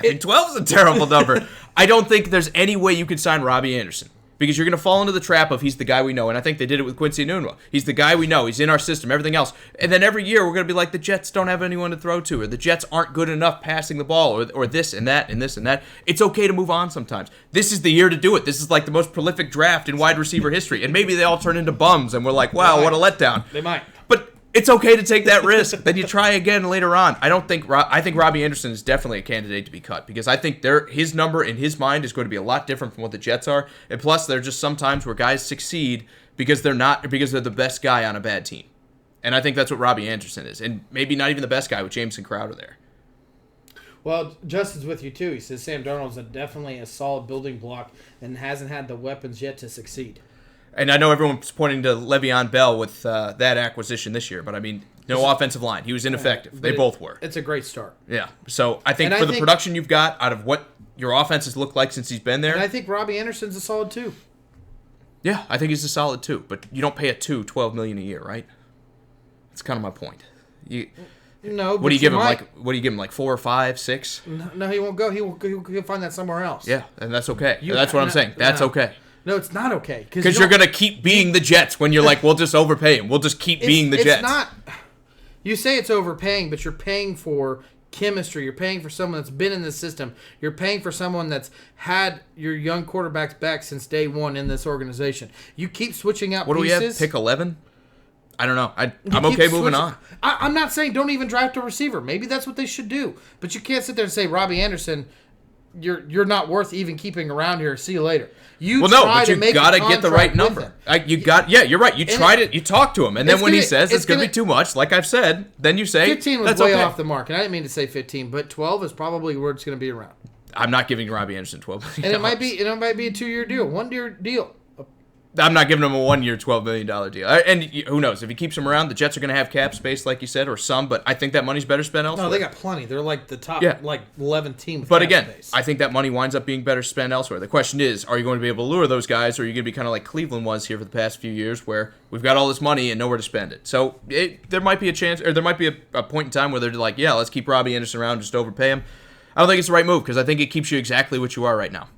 think 12 is a terrible number. I don't think there's any way you could sign Robbie Anderson. Because you're going to fall into the trap of he's the guy we know. And I think they did it with Quincy Enunwa. He's the guy we know. He's in our system, everything else. And then every year we're going to be like, the Jets don't have anyone to throw to, or the Jets aren't good enough passing the ball, or this and that and this and that. It's okay to move on sometimes. This is the year to do it. This is like the most prolific draft in wide receiver history. And maybe they all turn into bums and we're like, wow, what a letdown. They might. But it's okay to take that risk. Then you try again later on. I think Robbie Anderson is definitely a candidate to be cut because I think his number in his mind is going to be a lot different from what the Jets are. And plus, there are just some times where guys succeed because they're the best guy on a bad team. And I think that's what Robbie Anderson is. And maybe not even the best guy with Jameson Crowder there. Well, Justin's with you too. He says Sam Darnold's definitely a solid building block and hasn't had the weapons yet to succeed. And I know everyone's pointing to Le'Veon Bell with that acquisition this year, but I mean, no offensive line. He was ineffective. They both were. It's a great start. Yeah. So I think the production you've got out of what your offense has looked like since he's been there. And I think Robbie Anderson's a solid 2. Yeah, I think he's a solid 2, but you don't pay a $12 million a year, right? That's kind of my point. No, what do you give him? What do you give him? Like 4 or 5, 6? No, he won't go. He'll find that somewhere else. Yeah, and that's okay. That's what I'm saying. That's okay. No, it's not okay. Because you're going to keep being the Jets when you're like, we'll just overpay him. We'll just keep being the Jets. It's not. You say it's overpaying, but you're paying for chemistry. You're paying for someone that's been in the system. You're paying for someone that's had your young quarterbacks back since day one in this organization. You keep switching out pieces. What do we have? Pick 11? I don't know. I'm okay moving on. I'm not saying don't even draft a receiver. Maybe that's what they should do. But you can't sit there and say, Robbie Anderson, you're not worth even keeping around here. See you later. You got to get the right number. You're right. You tried it. You talked to him, and then when he says it's going to be too much, like I've said, then you say 15 was way off the mark, and I didn't mean to say 15, but 12 is probably where it's going to be around. I'm not giving Robbie Anderson $12 million. And it might be a 2-year deal, 1-year deal. I'm not giving him a 1-year, $12 million deal. And who knows? If he keeps him around, the Jets are going to have cap space, like you said, or some, but I think that money's better spent elsewhere. No, they got plenty. They're like the top 11 team with But cap again, space. I think that money winds up being better spent elsewhere. The question is, are you going to be able to lure those guys, or are you going to be kind of like Cleveland was here for the past few years, where we've got all this money and nowhere to spend it? So there might be a chance, or there might be a point in time where they're like, yeah, let's keep Robbie Anderson around, just overpay him. I don't think it's the right move, because I think it keeps you exactly what you are right now.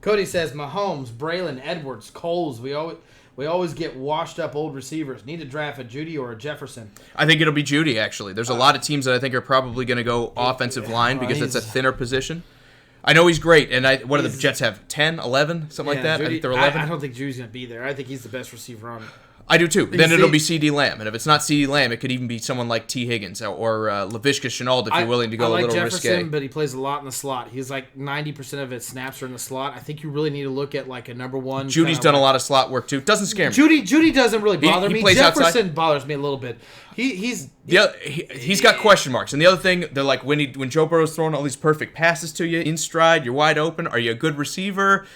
Cody says, Mahomes, Braylon, Edwards, Coles, we always get washed up old receivers. Need to draft a Judy or a Jefferson. I think it'll be Judy, actually. There's a lot of teams that I think are probably going to go offensive line because it's a thinner position. I know he's great, and what do the Jets have? 10, 11, something like that? Judy, I think they're 11. I don't think Judy's going to be there. I think he's the best receiver on it. I do too. Then it'll be C.D. Lamb, and if it's not C.D. Lamb, it could even be someone like T. Higgins or Laviska Shenault if you're willing to go a little Jefferson, risque. I like Jefferson, but he plays a lot in the slot. He's like 90% of his snaps are in the slot. I think you really need to look at like a number one. Judy's done a lot of slot work too. Doesn't scare me. Judy doesn't really bother me. Jefferson outside. bothers me a little bit. He's got question marks. And the other thing, they're like when Joe Burrow's throwing all these perfect passes to you in stride, you're wide open. Are you a good receiver?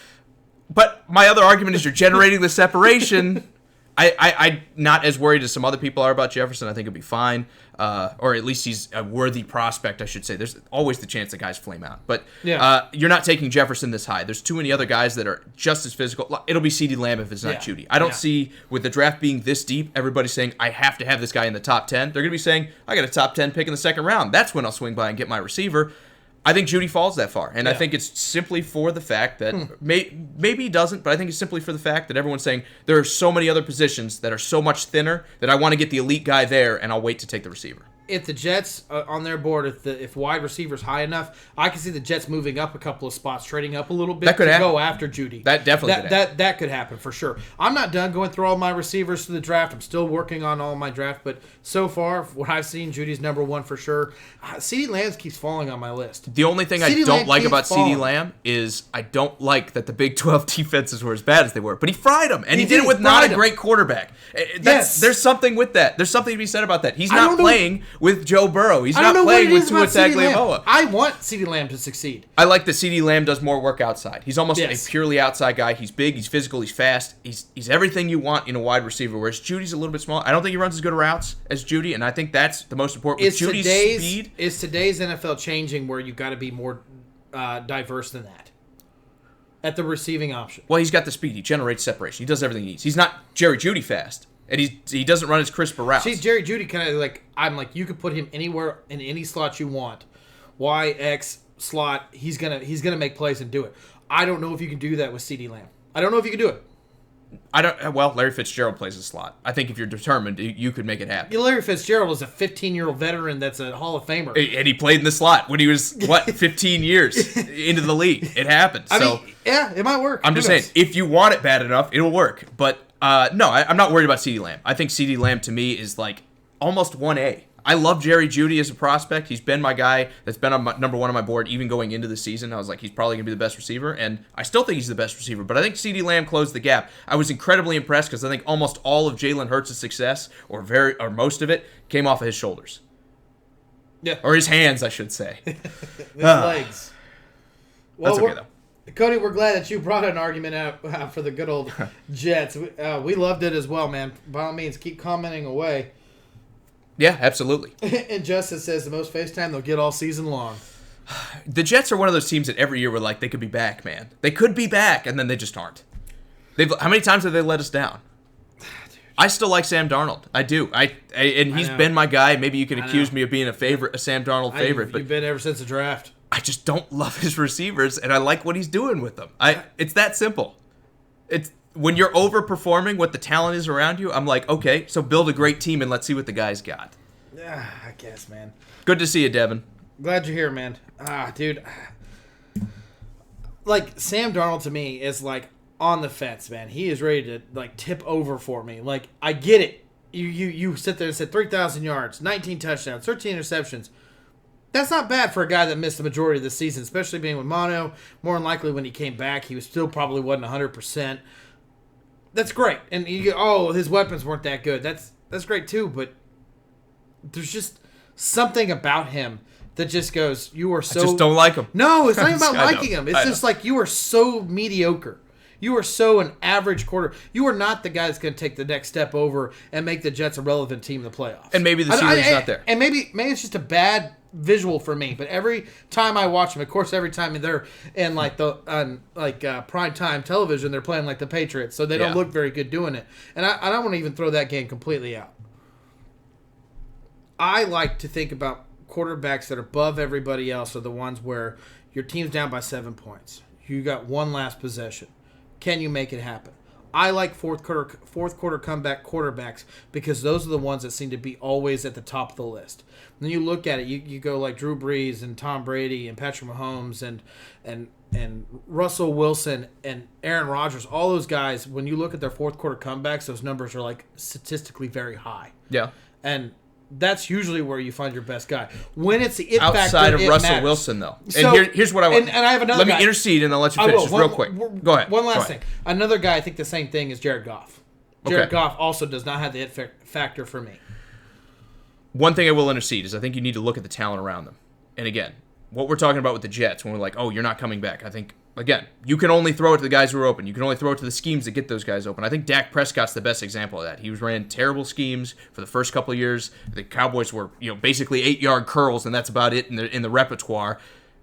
But my other argument is you're generating the separation. I'm not as worried as some other people are about Jefferson. I think he'll be fine. Or at least he's a worthy prospect, I should say. There's always the chance that guys flame out. But you're not taking Jefferson this high. There's too many other guys that are just as physical. It'll be CeeDee Lamb if it's not Judy. I don't see, with the draft being this deep, everybody saying, I have to have this guy in the top 10. They're going to be saying, I got a top 10 pick in the second round. That's when I'll swing by and get my receiver. I think Judy falls that far, and I think it's simply for the fact that maybe he doesn't, but I think it's simply for the fact that everyone's saying there are so many other positions that are so much thinner that I want to get the elite guy there, and I'll wait to take the receiver. If the Jets on their board, if wide receiver's high enough, I can see the Jets moving up a couple of spots, trading up a little bit to go after Judy. That definitely could happen. That could happen for sure. I'm not done going through all my receivers to the draft. I'm still working on all my draft, but so far, what I've seen, Judy's number one for sure. CeeDee Lamb keeps falling on my list. The only thing I don't like about CeeDee Lamb is I don't like that the Big 12 defenses were as bad as they were, but he fried them, and he did it with not a great quarterback. There's something with that. There's something to be said about that. He's not playing with Joe Burrow. He's not playing with Tua Tagovailoa. I want CeeDee Lamb to succeed. I like that CeeDee Lamb does more work outside. He's almost a purely outside guy. He's big, he's physical, he's fast. He's everything you want in a wide receiver, whereas Judy's a little bit small. I don't think he runs as good routes as Judy, and I think that's the most important. With Judy's speed. Is today's NFL changing where you've got to be more diverse than that? At the receiving option. Well, he's got the speed. He generates separation. He does everything he needs. He's not Jerry Jeudy fast. And he doesn't run as crisper routes. See, Jerry Jeudy kind of like, I'm like, you could put him anywhere in any slot you want. Y, X, slot, he's gonna make plays and do it. I don't know if you can do that with CeeDee Lamb. I don't know if you can do it. Well, Larry Fitzgerald plays a slot. I think if you're determined, you could make it happen. Larry Fitzgerald is a 15-year-old veteran that's a Hall of Famer. And he played in the slot when he was, 15 years into the league. It happened. I mean, it might work. I'm just saying, if you want it bad enough, it'll work. But no, I'm not worried about CeeDee Lamb. I think CeeDee Lamb, to me, is like almost 1A. I love Jerry Jeudy as a prospect. He's been my guy that's been on number one on my board even going into the season. I was like, he's probably going to be the best receiver, and I still think he's the best receiver, but I think CeeDee Lamb closed the gap. I was incredibly impressed because I think almost all of Jalen Hurts' success, or most of it, came off of his shoulders. Yeah. Or his hands, I should say. His legs. Well, that's okay, though. Cody, we're glad that you brought an argument out for the good old Jets. We loved it as well, man. By all means, keep commenting away. Yeah, absolutely. And Justice says the most FaceTime they'll get all season long. The Jets are one of those teams that every year we're like, they could be back, man. They could be back, and then they just aren't. How many times have they let us down? Dude, I still like Sam Darnold. I do. And he's been my guy. Maybe you can accuse me of being a Sam Darnold favorite. You've been ever since the draft. I just don't love his receivers, and I like what he's doing with them. It's that simple. It's when you're overperforming what the talent is around you, I'm like, okay, so build a great team and let's see what the guy's got. Yeah, I guess, man. Good to see you, Devin. Glad you're here, man. Dude. Like, Sam Darnold to me is like on the fence, man. He is ready to like tip over for me. Like, I get it. You sit there and said 3,000 yards, 19 touchdowns, 13 interceptions. That's not bad for a guy that missed the majority of the season, especially being with mono. More than likely when he came back, he was still probably wasn't 100%. That's great. And his weapons weren't that good. That's great too, but there's just something about him that just goes, you are so... I just don't like him. No, it's not even about liking him. It's just like you are so mediocre. You are so an average quarter. You are not the guy that's going to take the next step over and make the Jets a relevant team in the playoffs. And maybe the ceiling's not there. And maybe it's just a bad visual for me. But every time I watch them, of course, every time they're in like prime time television, they're playing like the Patriots, so they don't look very good doing it. And I don't want to even throw that game completely out. I like to think about quarterbacks that are above everybody else are the ones where your team's down by 7 points. You got one last possession. Can you make it happen? I like fourth quarter comeback quarterbacks because those are the ones that seem to be always at the top of the list. When you look at it, you go like Drew Brees and Tom Brady and Patrick Mahomes and Russell Wilson and Aaron Rodgers. All those guys, when you look at their fourth quarter comebacks, those numbers are like statistically very high. Yeah. And that's usually where you find your best guy. When it's the it factor, outside of Russell matters. Wilson, though. And So, here's what I want. And I have another Let guy. me intercede, and I'll let you finish this real quick. Go ahead. One last thing. Another guy, I think the same thing is Jared Goff. Jared Goff also does not have the it factor for me. One thing I will intercede is I think you need to look at the talent around them. And again, what we're talking about with the Jets, when we're like, oh, you're not coming back. I think, again, you can only throw it to the guys who are open. You can only throw it to the schemes that get those guys open. I think Dak Prescott's the best example of that. He was ran terrible schemes for the first couple of years. The Cowboys were, basically 8-yard curls, and that's about it in the repertoire.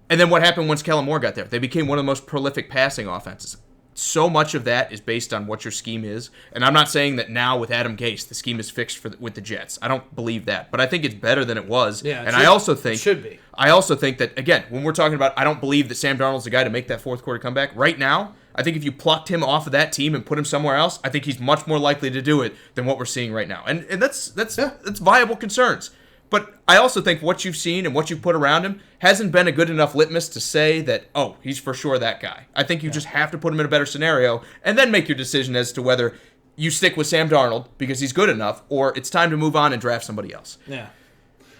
And then what happened once Kellen Moore got there? They became one of the most prolific passing offenses. So much of that is based on what your scheme is. And I'm not saying that now with Adam Gase, the scheme is fixed with the Jets. I don't believe that. But I think it's better than it was. Yeah, I also think... It should be. I also think that, again, when we're talking about I don't believe that Sam Darnold's the guy to make that fourth quarter comeback, right now, I think if you plucked him off of that team and put him somewhere else, I think he's much more likely to do it than what we're seeing right now. And that's viable concerns. But I also think what you've seen and what you've put around him hasn't been a good enough litmus to say that, oh, he's for sure that guy. I think you just have to put him in a better scenario and then make your decision as to whether you stick with Sam Darnold because he's good enough or it's time to move on and draft somebody else. Yeah.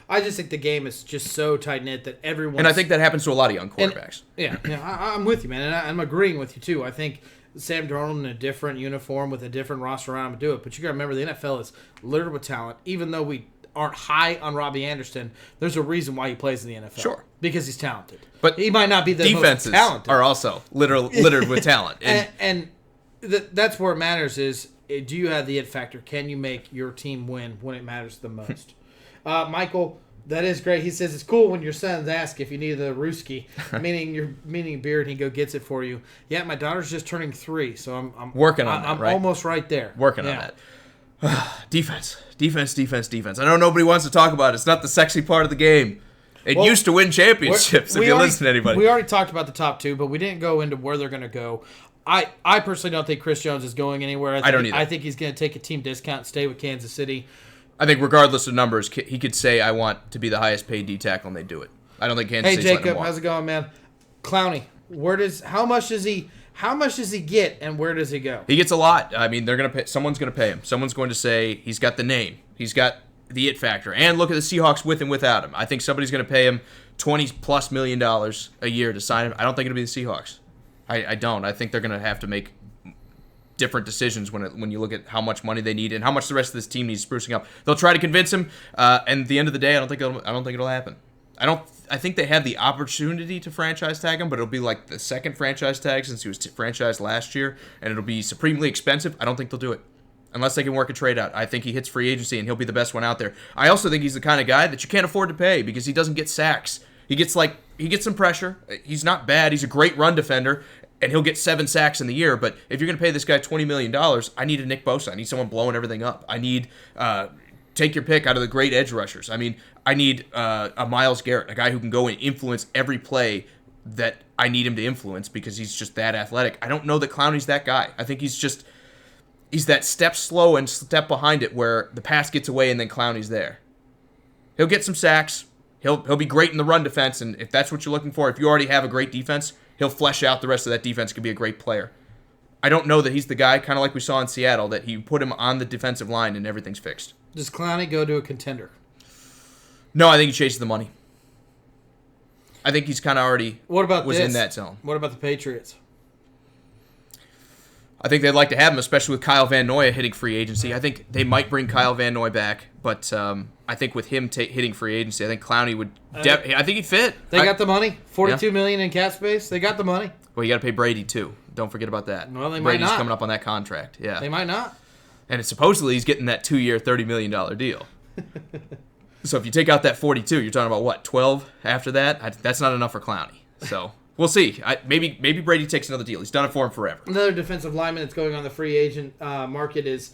I just think the game is just so tight-knit that everyone... And I think that happens to a lot of young quarterbacks. I'm with you, man, and I'm agreeing with you, too. I think Sam Darnold in a different uniform with a different roster around him would do it. But you got to remember, the NFL is littered with talent. Even though we aren't high on Robbie Anderson, there's a reason why he plays in the NFL. Sure. Because he's talented. But he might not be the most talented. Defenses are also littered with talent. And that's where it matters is, do you have the it factor? Can you make your team win when it matters the most? Michael, that is great. He says it's cool when your sons ask if you need the Ruski, meaning beer, and he go gets it for you. Yeah, my daughter's just turning 3, so I'm working on that. I'm right? almost right there. Working on that. Defense. I know nobody wants to talk about it. It's not the sexy part of the game. It used to win championships, if you listen to anybody. We already talked about the top 2, but we didn't go into where they're going to go. I personally don't think Chris Jones is going anywhere. I don't either. I think he's going to take a team discount and stay with Kansas City. I think regardless of numbers, he could say, I want to be the highest paid D tackle, and they do it. I don't think Kansas City's letting him walk. How's it going, man? Clowney, how much does he get, and where does he go? He gets a lot. I mean, someone's going to pay him. Someone's going to say he's got the name. He's got the it factor. And look at the Seahawks with and without him. I think somebody's going to pay him $20+ million a year to sign him. I don't think it'll be the Seahawks. I don't. I think they're going to have to make different decisions when you look at how much money they need and how much the rest of this team needs sprucing up. They'll try to convince him, and at the end of the day, I don't think it'll happen. I think they have the opportunity to franchise tag him, but it'll be like the second franchise tag since he was franchised last year, and it'll be supremely expensive. I don't think they'll do it unless they can work a trade out. I think he hits free agency, and he'll be the best one out there. I also think he's the kind of guy that you can't afford to pay because he doesn't get sacks. He gets some pressure. He's not bad. He's a great run defender. and he'll get 7 sacks in the year. But if you're going to pay this guy $20 million, I need a Nick Bosa. I need someone blowing everything up. I need take your pick out of the great edge rushers. I mean, I need a Myles Garrett, a guy who can go and influence every play that I need him to influence because he's just that athletic. I don't know that Clowney's that guy. I think he's that step slow and step behind it where the pass gets away and then Clowney's there. He'll get some sacks. He'll be great in the run defense, and if that's what you're looking for, if you already have a great defense, he'll flesh out the rest of that defense, could be a great player. I don't know that he's the guy, kind of like we saw in Seattle, that you put him on the defensive line and everything's fixed. Does Clowney go to a contender? No, I think he chases the money. I think he's kind of already in that zone. What about the Patriots? I think they'd like to have him, especially with Kyle Van Noy hitting free agency. I think they might bring Kyle Van Noy back, but I think with him hitting free agency, I think Clowney would. I think he'd fit. They got the money, $42 million in cap space. They got the money. Well, you got to pay Brady too. Don't forget about that. Well, they might Brady's not. coming up on that contract. Yeah, they might not. And supposedly he's getting that 2-year, $30 million deal. So if you take out that 42, you're talking about what, 12 after that? That's not enough for Clowney. So we'll see. Maybe Brady takes another deal. He's done it for him forever. Another defensive lineman that's going on the free agent market is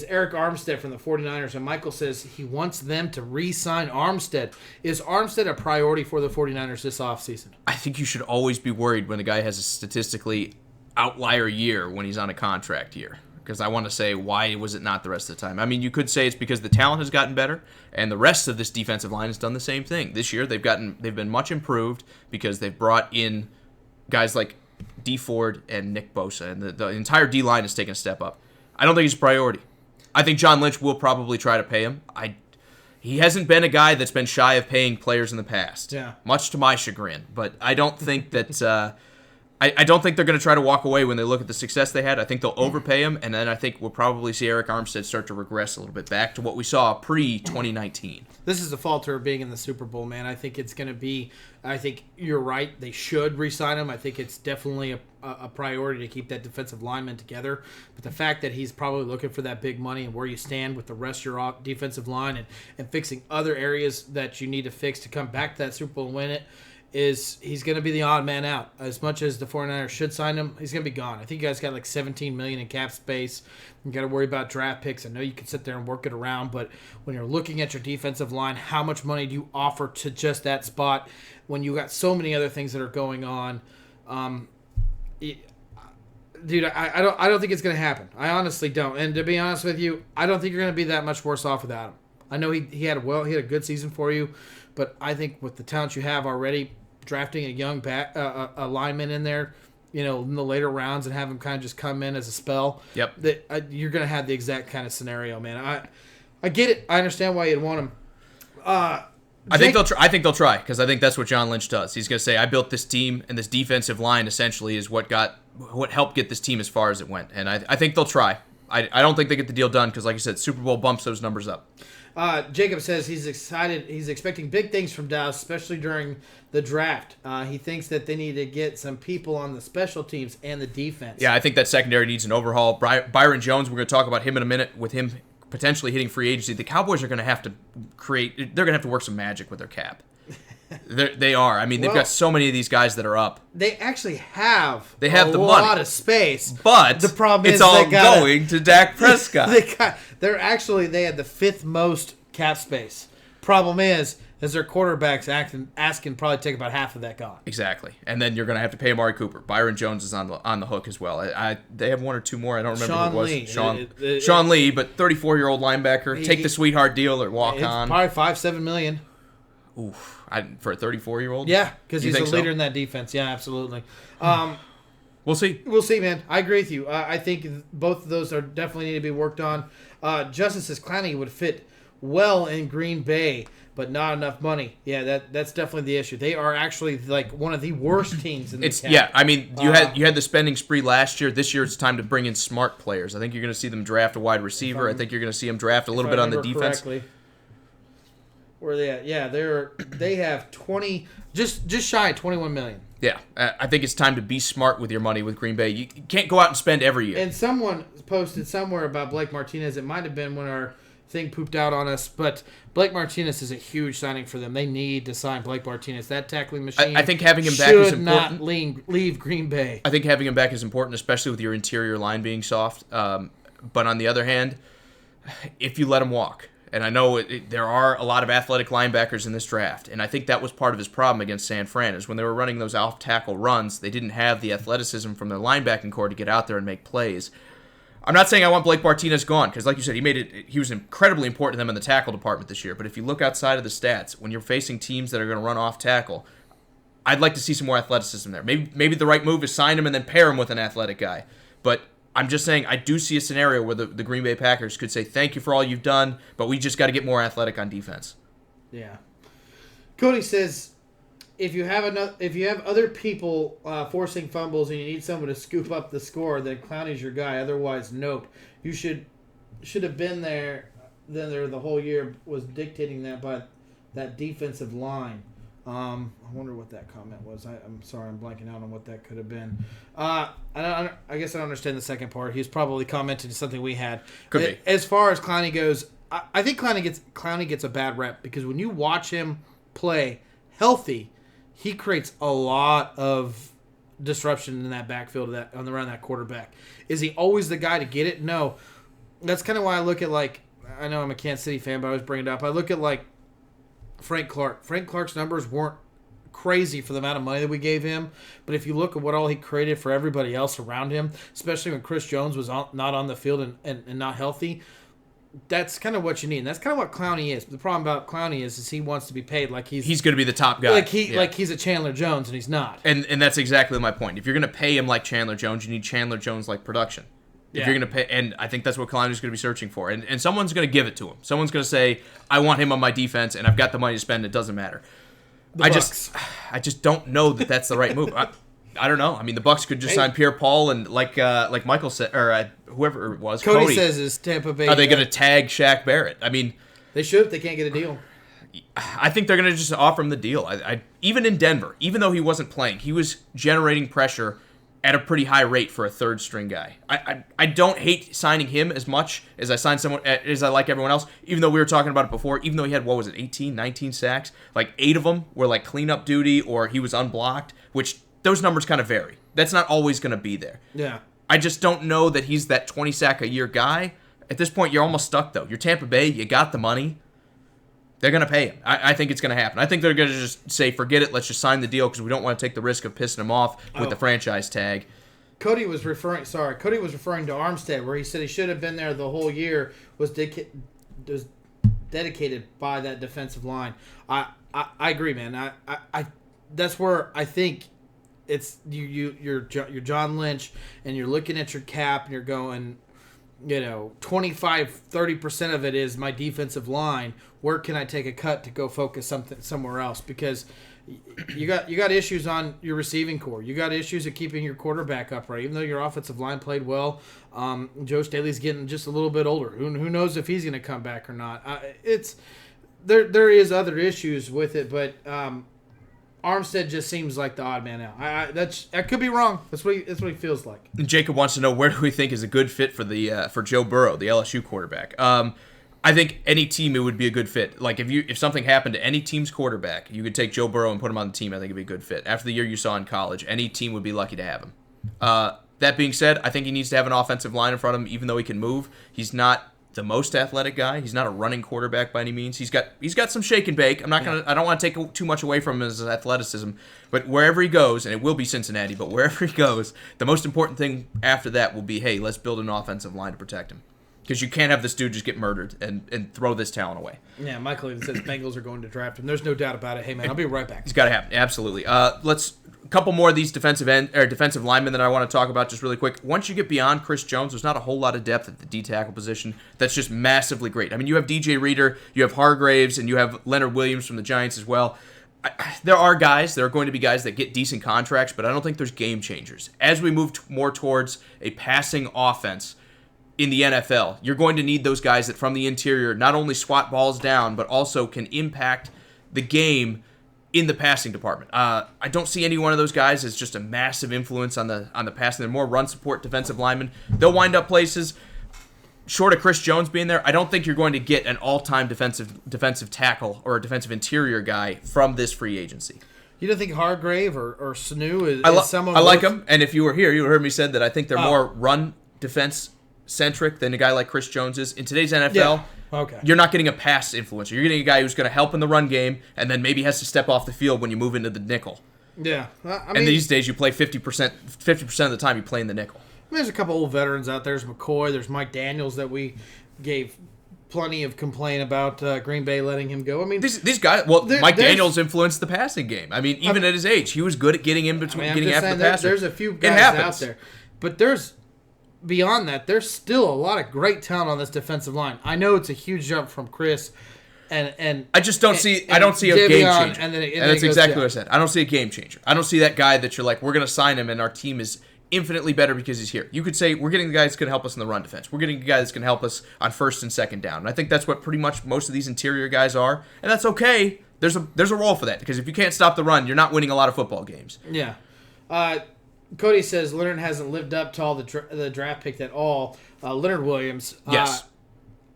Eric Armstead from the 49ers. And Michael says he wants them to re-sign Armstead. Is Armstead a priority for the 49ers this offseason? I think you should always be worried when a guy has a statistically outlier year when he's on a contract year. Because I want to say, why was it not the rest of the time? I mean, you could say it's because the talent has gotten better, and the rest of this defensive line has done the same thing. This year, they've been much improved because they've brought in guys like D Ford and Nick Bosa, and the entire D line has taken a step up. I don't think he's a priority. I think John Lynch will probably try to pay him. He hasn't been a guy that's been shy of paying players in the past, much to my chagrin. But I don't think that. I don't think they're going to try to walk away when they look at the success they had. I think they'll overpay him, and then I think we'll probably see Eric Armstead start to regress a little bit back to what we saw pre-2019. This is the falter of being in the Super Bowl, man. I think it's going to be – I think you're right. They should re-sign him. I think it's definitely a priority to keep that defensive lineman together. But the fact that he's probably looking for that big money and where you stand with the rest of your defensive line and fixing other areas that you need to fix to come back to that Super Bowl and win it, he's going to be the odd man out. As much as the 49ers should sign him, he's going to be gone. I think you guys got like $17 million in cap space. You got to worry about draft picks. I know you can sit there and work it around, but when you're looking at your defensive line, how much money do you offer to just that spot when you got so many other things that are going on? Dude, I don't think it's going to happen. I honestly don't. And to be honest with you, I don't think you're going to be that much worse off without him. I know he had a good season for you, but I think with the talent you have already, drafting a young a lineman in there, in the later rounds and have him kind of just come in as a spell. Yep. You're going to have the exact kind of scenario, man. I get it. I understand why you'd want him. I think they'll try because I think that's what John Lynch does. He's going to say, I built this team, and this defensive line essentially is what helped get this team as far as it went. And I think they'll try. I don't think they get the deal done because, like I said, Super Bowl bumps those numbers up. Jacob says he's excited. He's expecting big things from Dallas, especially during the draft. He thinks that they need to get some people on the special teams and the defense. Yeah, I think that secondary needs an overhaul. Byron Jones, we're going to talk about him in a minute. With him potentially hitting free agency, the Cowboys are going to have to they're going to have to work some magic with their cap. They are. I mean, they've got so many of these guys that are up. They actually have the lot money. Of space. But the problem it's all going to Dak Prescott. They had the 5th most cap space. Problem is their quarterbacks asking probably take about half of that gone. Exactly. And then you're going to have to pay Amari Cooper. Byron Jones is on the hook as well. They have 1 or 2 more. I don't remember who it was. Sean Lee, but 34-year-old linebacker. Take the sweetheart deal or walk on. Probably $5-7 million. Oof. For a 34-year-old? Yeah, because he's a leader in that defense. Yeah, absolutely. We'll see. We'll see, man. I agree with you. I think both of those are definitely need to be worked on. Justin says Clowney would fit well in Green Bay, but not enough money. Yeah, that's definitely the issue. They are actually like one of the worst teams in the cap. Yeah, I mean, you had the spending spree last year. This year it's time to bring in smart players. I think you're going to see them draft a wide receiver. I think you're going to see them draft a little bit on the defense. Correctly. Where are they at? Yeah, they have 20, just shy of $21 million. Yeah, I think it's time to be smart with your money with Green Bay. You can't go out and spend every year. And someone posted somewhere about Blake Martinez. It might have been when thing pooped out on us. But Blake Martinez is a huge signing for them. They need to sign Blake Martinez. That tackling machine I think having him back is should important. not leave Green Bay. I think having him back is important, especially with your interior line being soft. But on the other hand, if you let him walk, and I know there are a lot of athletic linebackers in this draft, and I think that was part of his problem against San Fran, is when they were running those off-tackle runs, they didn't have the athleticism from their linebacking core to get out there and make plays. I'm not saying I want Blake Martinez gone, because like you said, he was incredibly important to them in the tackle department this year, but if you look outside of the stats, when you're facing teams that are going to run off-tackle, I'd like to see some more athleticism there. Maybe the right move is sign him and then pair him with an athletic guy, but I'm just saying I do see a scenario where the Green Bay Packers could say, thank you for all you've done, but we just got to get more athletic on defense. Yeah. Cody says, if you have other people forcing fumbles and you need someone to scoop up the score, then Clowney's your guy. Otherwise, nope. You should have been there the whole year, was dictating that by that defensive line. I wonder what that comment was. I'm sorry, I'm blanking out on what that could have been. I guess I don't understand the second part. He's probably commented to something we had. Could be. As far as Clowney goes, I think Clowney gets a bad rep because when you watch him play healthy, he creates a lot of disruption in that backfield around that quarterback. Is he always the guy to get it? No. That's kind of why I look at, like, I know I'm a Kansas City fan, but I always bring it up. I look at, like, Frank Clark. Frank Clark's numbers weren't crazy for the amount of money that we gave him, but if you look at what all he created for everybody else around him, especially when Chris Jones was not on the field and not healthy, that's kind of what you need. And that's kind of what Clowney is. But the problem about Clowney is he wants to be paid like he's going to be the top guy. Like he's a Chandler Jones, and he's not. And that's exactly my point. If you're going to pay him like Chandler Jones, you need Chandler Jones-like production. If you're going to pay, and I think that's what Clowney's going to be searching for. And someone's going to give it to him. Someone's going to say, I want him on my defense, and I've got the money to spend. It doesn't matter. I just don't know that that's the right move. I don't know. I mean, the Bucs could just sign Pierre-Paul and like Michael said, or whoever it was, Cody says is Tampa Bay. Are they going to tag Shaq Barrett? I mean, they should if they can't get a deal. I think they're going to just offer him the deal. Even in Denver, even though he wasn't playing, he was generating pressure at a pretty high rate for a third-string guy. I don't hate signing him as much as I sign someone as I like everyone else, even though we were talking about it before, even though he had, 18, 19 sacks, like 8 of them were like cleanup duty or he was unblocked, which those numbers kind of vary. That's not always going to be there. Yeah. I just don't know that he's that 20-sack-a-year guy. At this point, you're almost stuck, though. You're Tampa Bay. You got the money. They're going to pay him. I think it's going to happen. I think they're going to just say, forget it, let's just sign the deal because we don't want to take the risk of pissing him off with the franchise tag. Cody was referring to Armstead, where he said he should have been there the whole year, was dedicated by that defensive line. I agree, man. I that's where I think it's you're John Lynch, and you're looking at your cap, and you're going, 25-30% of it is my defensive line. Where can I take a cut to go focus somewhere else? Because you got issues on your receiving core. You got issues at keeping your quarterback upright. Even though your offensive line played well, Joe Staley's getting just a little bit older. Who knows if he's going to come back or not? There is other issues with it, but Armstead just seems like the odd man out. I could be wrong. That's what he feels like. Jacob wants to know, where do we think is a good fit for Joe Burrow, the LSU quarterback? I think any team it would be a good fit. Like if something happened to any team's quarterback, you could take Joe Burrow and put him on the team. I think it'd be a good fit. After the year you saw in college, any team would be lucky to have him. That being said, I think he needs to have an offensive line in front of him, even though he can move. He's not the most athletic guy. He's not a running quarterback by any means. He's got some shake and bake. I don't want to take too much away from his athleticism, but wherever he goes, and it will be Cincinnati, but wherever he goes, the most important thing after that will be, hey, let's build an offensive line to protect him. Because you can't have this dude just get murdered and throw this talent away. Yeah, Michael even says Bengals are going to draft him. There's no doubt about it. Hey, man, I'll be right back. It's got to happen. Absolutely. Let's a couple more of these defensive linemen that I want to talk about just really quick. Once you get beyond Chris Jones, there's not a whole lot of depth at the D tackle position. That's just massively great. I mean, you have DJ Reader, you have Hargraves, and you have Leonard Williams from the Giants as well. There are going to be guys that get decent contracts, but I don't think there's game changers. As we move more towards a passing offense in the NFL, you're going to need those guys that from the interior not only swat balls down, but also can impact the game in the passing department. I don't see any one of those guys as just a massive influence on the passing. They're more run support defensive linemen. They'll wind up places. short of Chris Jones being there, I don't think you're going to get an all-time defensive tackle or a defensive interior guy from this free agency. You don't think Hargrave or Sanu is someone? I like him, and if you were here, you heard me said that I think they're more run defense centric than a guy like Chris Jones is. In today's NFL, you're not getting a pass influencer. You're getting a guy who's going to help in the run game, and then maybe has to step off the field when you move into the nickel. Yeah, and these days you play 50% of the time you play in the nickel. There's a couple old veterans out there. There's McCoy. There's Mike Daniels that we gave plenty of complaint about Green Bay letting him go. I mean, these guys. Well, Mike Daniels influenced the passing game. I mean, even at his age, he was good at getting in between, getting after the passer. There's a few guys out there, but beyond that, there's still a lot of great talent on this defensive line. I know it's a huge jump from Chris, and I just don't see. I don't see a game changer, and that's exactly what I said. I don't see a game changer. I don't see that guy that you're like, we're going to sign him, and our team is infinitely better because he's here. You could say we're getting the guy that's going to help us in the run defense. We're getting the guy that's going to help us on first and second down. And I think that's what pretty much most of these interior guys are, and that's okay. There's a role for that because if you can't stop the run, you're not winning a lot of football games. Yeah. Cody says Leonard hasn't lived up to all the draft pick at all. Leonard Williams. Yes.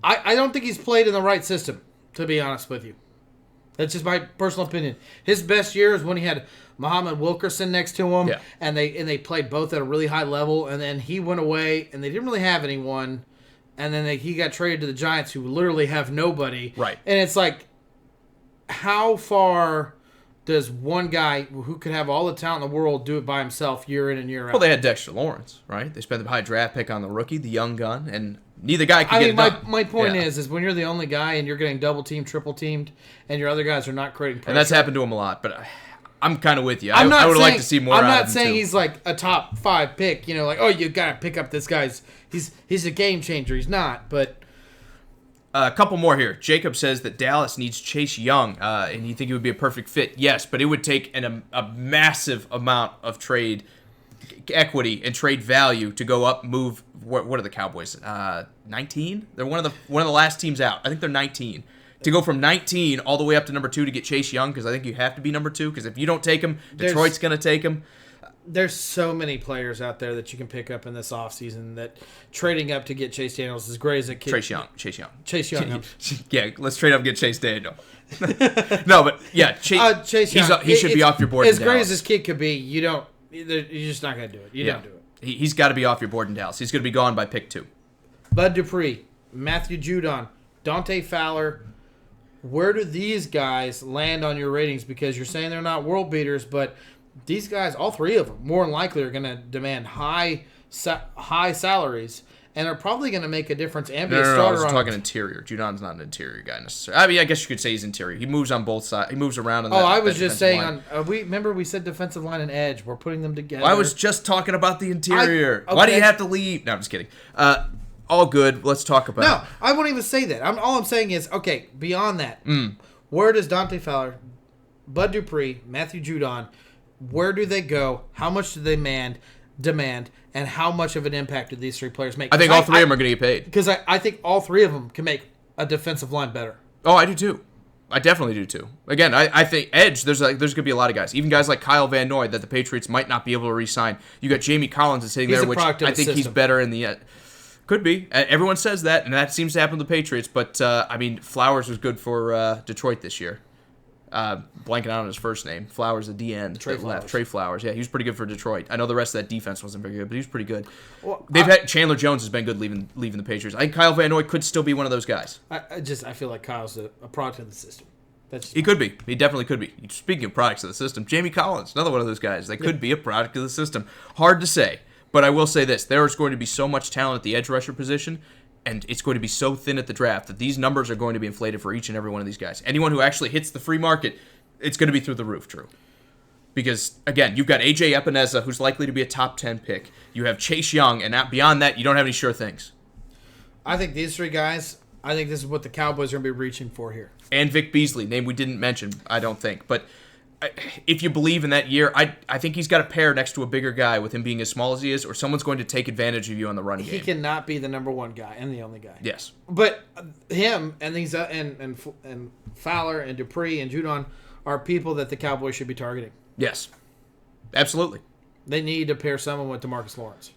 I don't think he's played in the right system, to be honest with you. That's just my personal opinion. His best year is when he had Muhammad Wilkerson next to him, and they played both at a really high level, and then he went away, and they didn't really have anyone, and then he got traded to the Giants, who literally have nobody. Right. And it's like, how far does one guy who could have all the talent in the world do it by himself year in and year out? Well, they had Dexter Lawrence, right? They spent the high draft pick on the rookie, the young gun, and neither guy could get it done. My point is when you're the only guy and you're getting double-teamed, triple-teamed, and your other guys are not creating pressure. And that's happened to him a lot, but I'm kind of with you. I would like to see more out of him, I'm not saying he's like a top 5 pick, like, oh, you got to pick up this guy's. He's a game changer. He's not, but... A couple more here. Jacob says that Dallas needs Chase Young, and you think it would be a perfect fit. Yes, but it would take a massive amount of trade equity and trade value to go up, move. What are the Cowboys? 19? They're one of the last teams out. I think they're 19. To go from 19 all the way up to number 2 to get Chase Young, because I think you have to be number 2, because if you don't take him, Detroit's going to take him. There's so many players out there that you can pick up in this offseason that trading up to get Chase Daniels is great as a kid. Chase Young. Yeah, let's trade up and get Chase Daniel. No, but yeah, Chase Young. He should be off your board. As great as this kid could be, you're just not going to do it. You don't do it. He's got to be off your board in Dallas. He's going to be gone by pick 2. Bud Dupree, Matthew Judon, Dante Fowler. Where do these guys land on your ratings? Because you're saying they're not world beaters, but these guys, all 3 of them, more than likely are going to demand high salaries, and are probably going to make a difference and be a starter. I was talking interior. Judon's not an interior guy necessarily. I mean, I guess you could say he's interior. He moves on both sides. He moves around. I was just saying. Remember we said defensive line and edge. We're putting them together. I was just talking about the interior. Why do you have to leave? No, I'm just kidding. All good. Let's talk about. No, I won't even say that. All I'm saying is, okay, beyond that, where does Dante Fowler, Bud Dupree, Matthew Judon, where do they go? How much do they demand? And how much of an impact do these 3 players make? I think all 3 of them are going to get paid. Because I think all 3 of them can make a defensive line better. Oh, I do too. I definitely do too. Again, I think edge. There's going to be a lot of guys, even guys like Kyle Van Noy that the Patriots might not be able to re-sign. You got Jamie Collins that's sitting there, which I think he's better in the. Could be. Everyone says that, and that seems to happen to the Patriots. But I mean, Flowers was good for Detroit this year. Blanking out on his first name. Flowers, the DN. Trey Flowers. Yeah, he was pretty good for Detroit. I know the rest of that defense wasn't very good, but he was pretty good. Well, Chandler Jones has been good leaving the Patriots. I think Kyle Van Noy could still be one of those guys. I feel like Kyle's a product of the system. He could be. He definitely could be. Speaking of products of the system, Jamie Collins, another one of those guys. They could be a product of the system. Hard to say, but I will say this: there is going to be so much talent at the edge rusher position. And it's going to be so thin at the draft that these numbers are going to be inflated for each and every one of these guys. Anyone who actually hits the free market, it's going to be through the roof, Drew. Because, again, you've got A.J. Epineza, who's likely to be a top 10 pick. You have Chase Young, and beyond that, you don't have any sure things. I think these 3 guys, I think this is what the Cowboys are going to be reaching for here. And Vic Beasley, name we didn't mention, I don't think. But if you believe in that year, I think he's got a pair next to a bigger guy with him being as small as he is, or someone's going to take advantage of you on the run game. He cannot be the number 1 guy and the only guy. Yes. But him and these and Fowler and Dupree and Judon are people that the Cowboys should be targeting. Yes. Absolutely. They need to pair someone with DeMarcus Lawrence.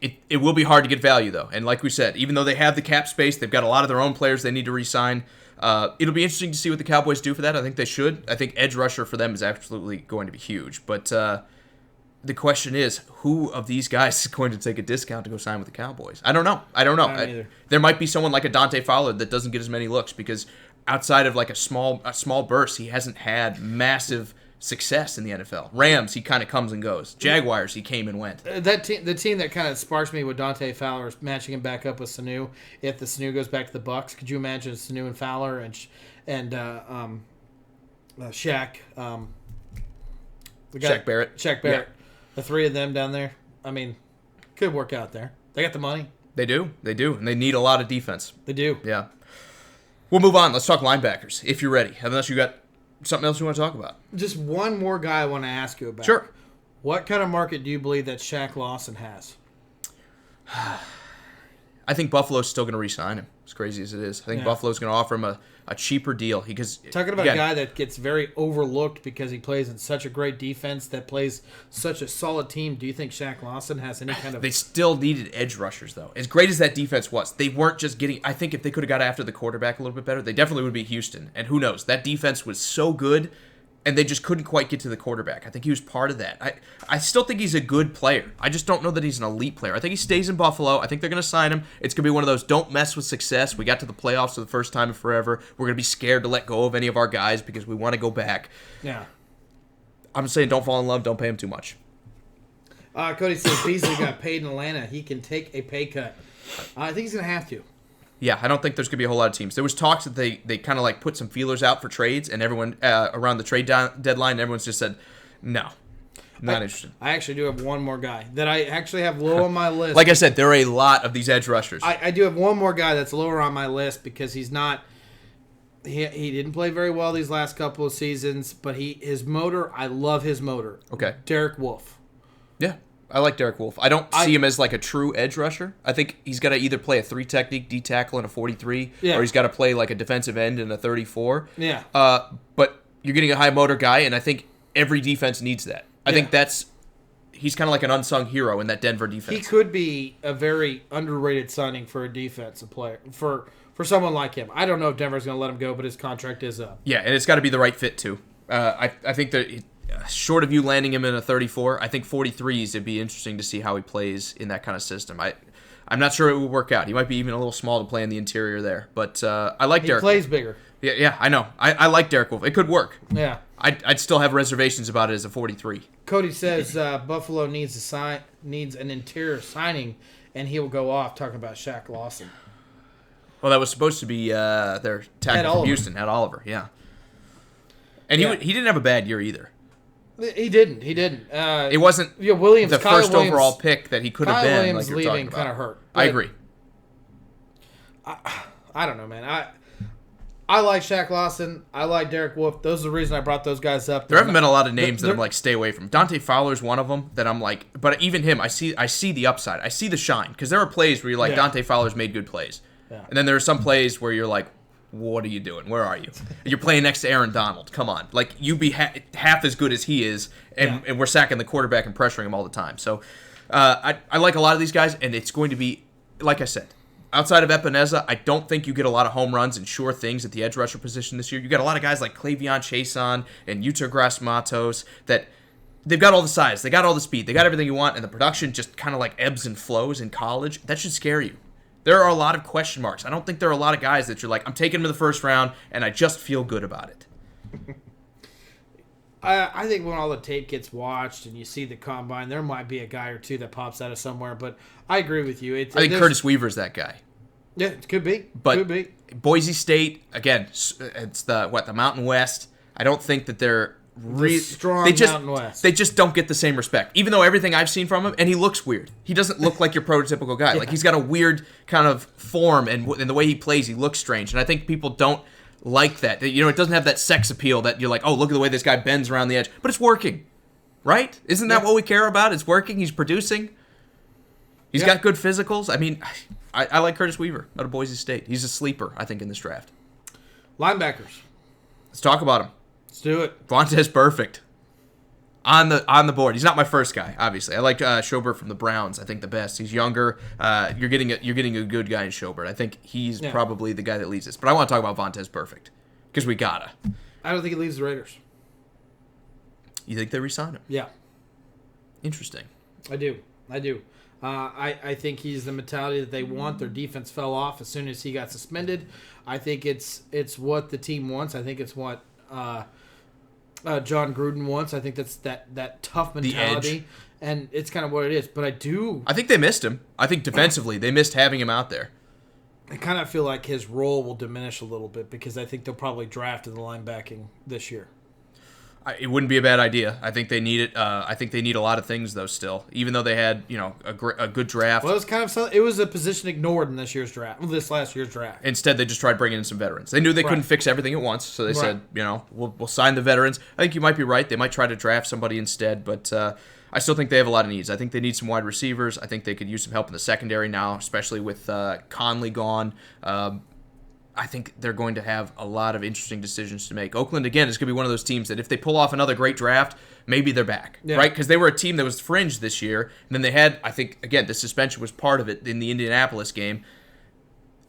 It will be hard to get value, though. And like we said, even though they have the cap space, they've got a lot of their own players they need to re-sign. It'll be interesting to see what the Cowboys do for that. I think they should. I think edge rusher for them is absolutely going to be huge. But the question is, who of these guys is going to take a discount to go sign with the Cowboys? I don't know. There might be someone like a Dante Fowler that doesn't get as many looks because outside of like a small burst, he hasn't had massive success in the NFL. Rams, he kind of comes and goes. Jaguars, he came and went. The team that kind of sparks me with Dante Fowler is matching him back up with Sanu. If the Sanu goes back to the Bucks, could you imagine Sanu and Fowler and Shaq? Shaq Barrett. Shaq Barrett. Yeah. The three of them down there. I mean, could work out there. They got the money. They do, and they need a lot of defense. They do. Yeah. We'll move on. Let's talk linebackers, if you're ready. Unless you got something else you want to talk about. Just one more guy I want to ask you about. Sure. What kind of market do you believe that Shaq Lawson has? I think Buffalo's still going to re-sign him, as crazy as it is. I think Buffalo's going to offer him a cheaper deal. Talking about a guy that gets very overlooked because he plays in such a great defense that plays such a solid team. Do you think Shaq Lawson has any kind of... They still needed edge rushers, though. As great as that defense was, they weren't just getting... I think if they could have got after the quarterback a little bit better, they definitely would be Houston. And who knows? That defense was so good, and they just couldn't quite get to the quarterback. I think he was part of that. I still think he's a good player. I just don't know that he's an elite player. I think he stays in Buffalo. I think they're going to sign him. It's going to be one of those don't mess with success. We got to the playoffs for the first time in forever. We're going to be scared to let go of any of our guys because we want to go back. Yeah. I'm saying don't fall in love. Don't pay him too much. Cody says Beasley got paid in Atlanta. He can take a pay cut. I think he's going to have to. Yeah, I don't think there's going to be a whole lot of teams. There was talks that they kind of like put some feelers out for trades, and everyone around the trade deadline, everyone's just said, no, not interested. I actually do have one more guy that I actually have low on my list. Like I said, there are a lot of these edge rushers. I do have one more guy that's lower on my list because he's not... He didn't play very well these last couple of seasons, but his motor, I love his motor. Okay. Derek Wolfe. Yeah. I like Derek Wolfe. I don't see him as like a true edge rusher. I think he's got to either play a 3 technique D tackle in a 43, or he's got to play like a defensive end in a 34. Yeah. But you're getting a high motor guy, and I think every defense needs that. I think he's kind of like an unsung hero in that Denver defense. He could be a very underrated signing for a defensive player for someone like him. I don't know if Denver's going to let him go, but his contract is up. Yeah, and it's got to be the right fit too. I think that. Short of you landing him in a 34, I think 43s, it'd be interesting to see how he plays in that kind of system. I'm not sure it would work out. He might be even a little small to play in the interior there. But I like Derek. He plays bigger. Yeah, I know. I like Derek Wolfe. It could work. Yeah. I'd still have reservations about it as a 43. Cody says Buffalo needs an interior signing, and he will go off talking about Shaq Lawson. Well, that was supposed to be their tackle from Houston, Ed Oliver. Yeah. And he didn't have a bad year either. He didn't. It wasn't Williams, the Kyle first Williams, overall pick that he could have been. Williams like you're leaving talking about. Kind of hurt. I agree. I don't know, man. I like Shaq Lawson. I like Derek Wolfe. Those are the reason I brought those guys up. There haven't been a lot of names that I'm like, stay away from. Dante Fowler's one of them that I'm like, but even him, I see the upside. I see the shine because there are plays where you're like, Dante Fowler's made good plays, and then there are some plays where you're like, what are you doing? Where are you? You're playing next to Aaron Donald. Come on. Like, you be half as good as he is, and we're sacking the quarterback and pressuring him all the time. So I like a lot of these guys, and it's going to be, like I said, outside of Epineza, I don't think you get a lot of home runs and sure things at the edge rusher position this year. You got a lot of guys like Clavion Chason and Yuta Grass-Matos that they've got all the size, they got all the speed, they got everything you want, and the production just kind of like ebbs and flows in college. That should scare you. There are a lot of question marks. I don't think there are a lot of guys that you're like, I'm taking him in the first round, and I just feel good about it. I think when all the tape gets watched and you see the combine, there might be a guy or two that pops out of somewhere. But I agree with you. I think Curtis Weaver's that guy. Yeah, it could be. But could be. Boise State, again, it's the Mountain West. I don't think that they're strong Mountain West. They just don't get the same respect. Even though everything I've seen from him, and he looks weird. He doesn't look like your prototypical guy. Like, he's got a weird kind of form, and the way he plays, he looks strange. And I think people don't like that. You know, it doesn't have that sex appeal that you're like, oh, look at the way this guy bends around the edge. But it's working, right? Isn't that what we care about? It's working. He's producing. He's got good physicals. I mean, I like Curtis Weaver out of Boise State. He's a sleeper, I think, in this draft. Linebackers. Let's talk about him. Let's do it. Vontaze Burfict. on the board. He's not my first guy, obviously. I like Schobert from the Browns. I think the best. He's younger. You're getting a good guy in Schobert. I think he's probably the guy that leads this. But I want to talk about Vontaze Burfict because we gotta. I don't think he leaves the Raiders. You think they re-sign him? Yeah. Interesting. I do. I think he's the mentality that they want. Their defense fell off as soon as he got suspended. I think it's what the team wants. I think it's what John Gruden wants. I think that's that tough mentality, and it's kind of what it is. But I think they missed him. I think defensively they missed having him out there. I kind of feel like his role will diminish a little bit because I think they'll probably draft in the linebacking this year. It wouldn't be a bad idea. I think they need it. I think they need a lot of things though. Still, even though they had a good draft. Well, it was a position ignored in this last year's draft. Instead, they just tried bringing in some veterans. They knew they couldn't fix everything at once, so they said, we'll sign the veterans. I think you might be right. They might try to draft somebody instead, but I still think they have a lot of needs. I think they need some wide receivers. I think they could use some help in the secondary now, especially with Conley gone. I think they're going to have a lot of interesting decisions to make. Oakland, again, is going to be one of those teams that if they pull off another great draft, maybe they're back, right? Because they were a team that was fringe this year, and then they had, I think, again, the suspension was part of it in the Indianapolis game.